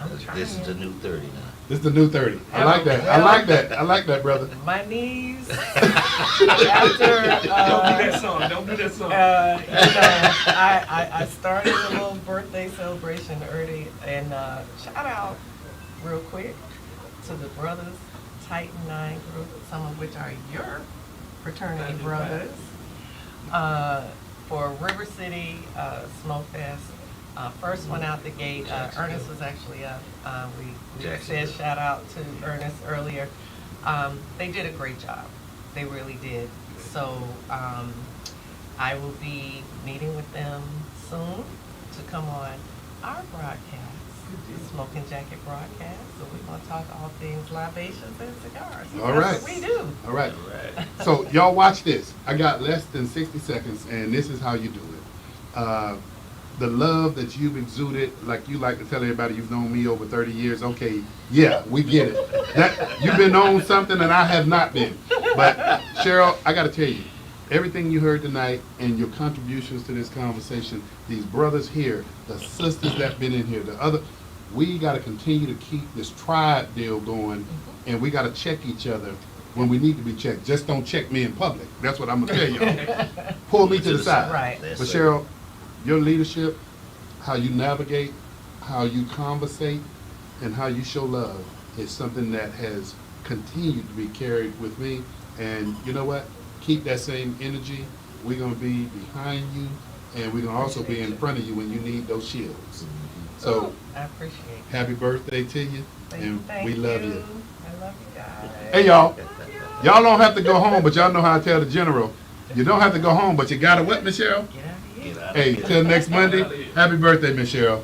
I'm This is the trying. new 30 now. This is the new 30. I like that. I like that. I like that, brother. My knees. After, Don't do that song. Don't do that song. you know, I started a little birthday celebration early, and shout out real quick to the brothers, Titan 9 group, some of which are your fraternity brothers, for River City Smoke Fest. First one out the gate, Ernest was actually up. We said shout out to Ernest earlier. They did a great job. They really did. So I will be meeting with them soon to come on our broadcast, the Smoking Jacket broadcast. So we're going to talk all things libations and cigars. All That's right. what we do. All right. So y'all watch this. I got less than 60 seconds, and this is how you do it. The love that you've exuded, like you like to tell everybody you've known me over 30 years, okay, yeah, we get it. That you've been on something and I have not been. But Sheryl, I gotta tell you, everything you heard tonight and your contributions to this conversation, these brothers here, the sisters that been in here, the other, we gotta continue to keep this tribe deal going, and we gotta check each other when we need to be checked. Just don't check me in public. That's what I'm gonna tell you. Pull me to the side. Right. But Sheryl, your leadership, how you navigate, how you conversate, and how you show love is something that has continued to be carried with me. And you know what? Keep that same energy. We're going to be behind you, and we're going to also be in front of you when you need those shields. So, I appreciate it. happy birthday to you, and Thank we love you. I love you guys. Hey, y'all. Y'all don't have to go home, but y'all know how I tell the general. You don't have to go home, but you got to what, Miss Sheryl? Get out of here. Hey, till next Monday, happy birthday, Miss Sheryl.